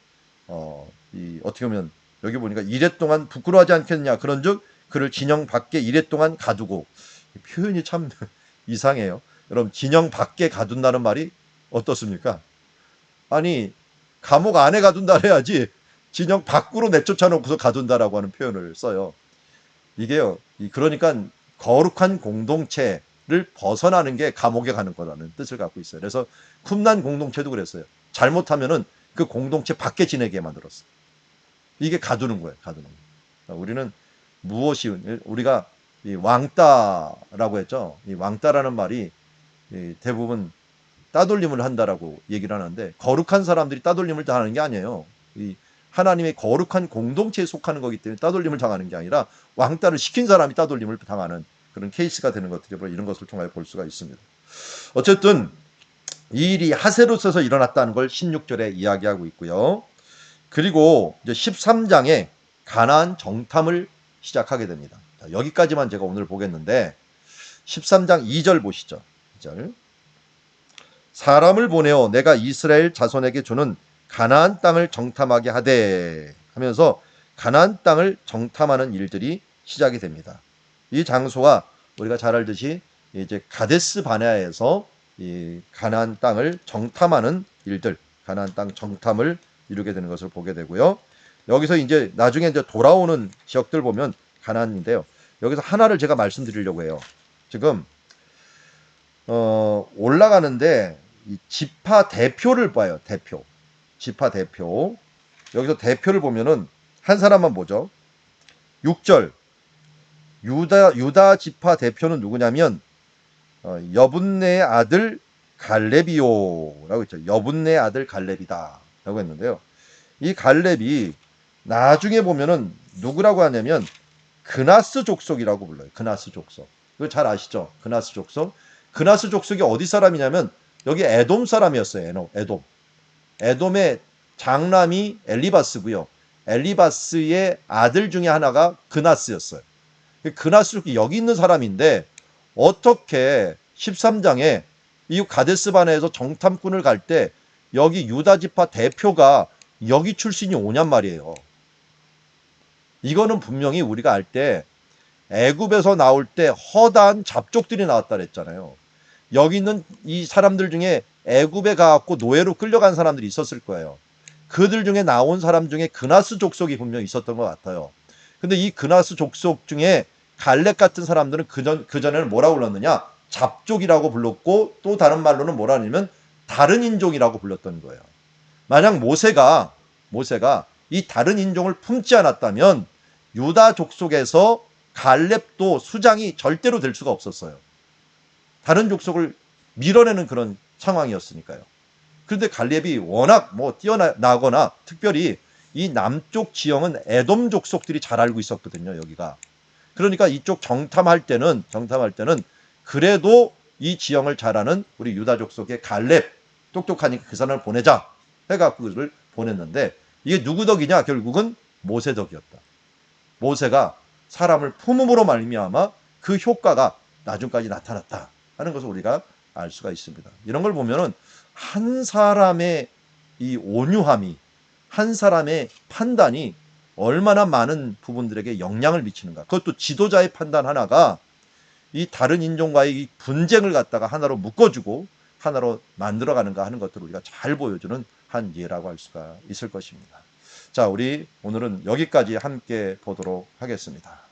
어떻게 보면 여기 보니까 2회 동안 부끄러워하지 않겠냐, 그런즉 그를 진영 밖에 2회 동안 가두고, 표현이 참 이상해요. 여러분, 진영 밖에 가둔다는 말이 어떻습니까? 아니, 감옥 안에 가둔다 해야지 진영 밖으로 내쫓아놓고서 가둔다라고 하는 표현을 써요. 이게요, 그러니까 거룩한 공동체를 벗어나는 게 감옥에 가는 거라는 뜻을 갖고 있어요. 그래서 쿰난 공동체도 그랬어요. 잘못하면은 그 공동체 밖에 지내게 만들었어요. 이게 가두는 거예요. 가두는 거예요. 우리는 우리가 이 왕따라고 했죠. 이 왕따라는 말이 대부분 따돌림을 한다라고 얘기를 하는데, 거룩한 사람들이 따돌림을 당하는 게 아니에요. 이 하나님의 거룩한 공동체에 속하는 거기 때문에 따돌림을 당하는 게 아니라 왕따를 시킨 사람이 따돌림을 당하는 그런 케이스가 되는 것들이 바로 이런 것을 통하여 볼 수가 있습니다. 어쨌든 이 일이 하세로스에서 일어났다는 걸 16절에 이야기하고 있고요. 그리고 이제 13장에 가나안 정탐을 시작하게 됩니다. 자, 여기까지만 제가 오늘 보겠는데 13장 2절 보시죠. 2절. 사람을 보내어 내가 이스라엘 자손에게 주는 가나안 땅을 정탐하게 하되 하면서 가나안 땅을 정탐하는 일들이 시작이 됩니다. 이 장소가 우리가 잘 알듯이 이제 가데스 바네아에서 이 가나안 땅을 정탐하는 일들, 가나안 땅 정탐을 이루게 되는 것을 보게 되고요. 여기서 이제 나중에 이제 돌아오는 지역들 보면 가나안인데요. 여기서 하나를 제가 말씀드리려고 해요. 지금 올라가는데 이 지파 대표를 봐요. 대표. 지파 대표. 여기서 대표를 보면은 한 사람만 보죠. 6절. 유다 지파 대표는 누구냐면 여분네의 아들 갈렙이요라고 했죠. 여분네의 아들 갈렙이다 라고 했는데요. 이 갈렙이 나중에 보면은 누구라고 하냐면 그나스 족속이라고 불러요. 그나스 족속. 이거 잘 아시죠? 그나스 족속. 그나스 족속이 어디 사람이냐면 여기 에돔 사람이었어요. 에돔. 에돔의 장남이 엘리바스고요. 엘리바스의 아들 중에 하나가 그나스였어요. 그나스 여기 있는 사람인데 어떻게 13장에 이 가데스 바네에서 정탐꾼을 갈 때 여기 유다 지파 대표가 여기 출신이 오냔 말이에요. 이거는 분명히 우리가 알 때 애굽에서 나올 때 허다한 잡족들이 나왔다 그랬잖아요. 여기 있는 이 사람들 중에 애굽에 가갖고 노예로 끌려간 사람들이 있었을 거예요. 그들 중에 나온 사람 중에 그나스 족속이 분명히 있었던 것 같아요. 근데 이 그나스 족속 중에 갈렙 같은 사람들은 그전에는 뭐라고 불렀느냐? 잡족이라고 불렀고, 또 다른 말로는 뭐라 하냐면 다른 인종이라고 불렀던 거예요. 만약 모세가 이 다른 인종을 품지 않았다면 유다 족속에서 갈렙도 수장이 절대로 될 수가 없었어요. 다른 족속을 밀어내는 그런 상황이었으니까요. 그런데 갈렙이 워낙 뛰어나거나 특별히 이 남쪽 지형은 에돔 족속들이 잘 알고 있었거든요. 여기가. 그러니까 이쪽 정탐할 때는 그래도 이 지형을 잘 아는 우리 유다 족속의 갈렙, 똑똑하니까 그 사람을 보내자 해갖고 그를 보냈는데, 이게 누구 덕이냐? 결국은 모세 덕이었다. 모세가 사람을 품음으로 말미암아 그 효과가 나중까지 나타났다 하는 것을 우리가 알 수가 있습니다. 이런 걸 보면은 한 사람의 이 온유함이, 한 사람의 판단이 얼마나 많은 부분들에게 영향을 미치는가. 그것도 지도자의 판단 하나가 이 다른 인종과의 이 분쟁을 갖다가 하나로 묶어주고 하나로 만들어가는가 하는 것들을 우리가 잘 보여주는 한 예라고 할 수가 있을 것입니다. 자, 우리 오늘은 여기까지 함께 보도록 하겠습니다.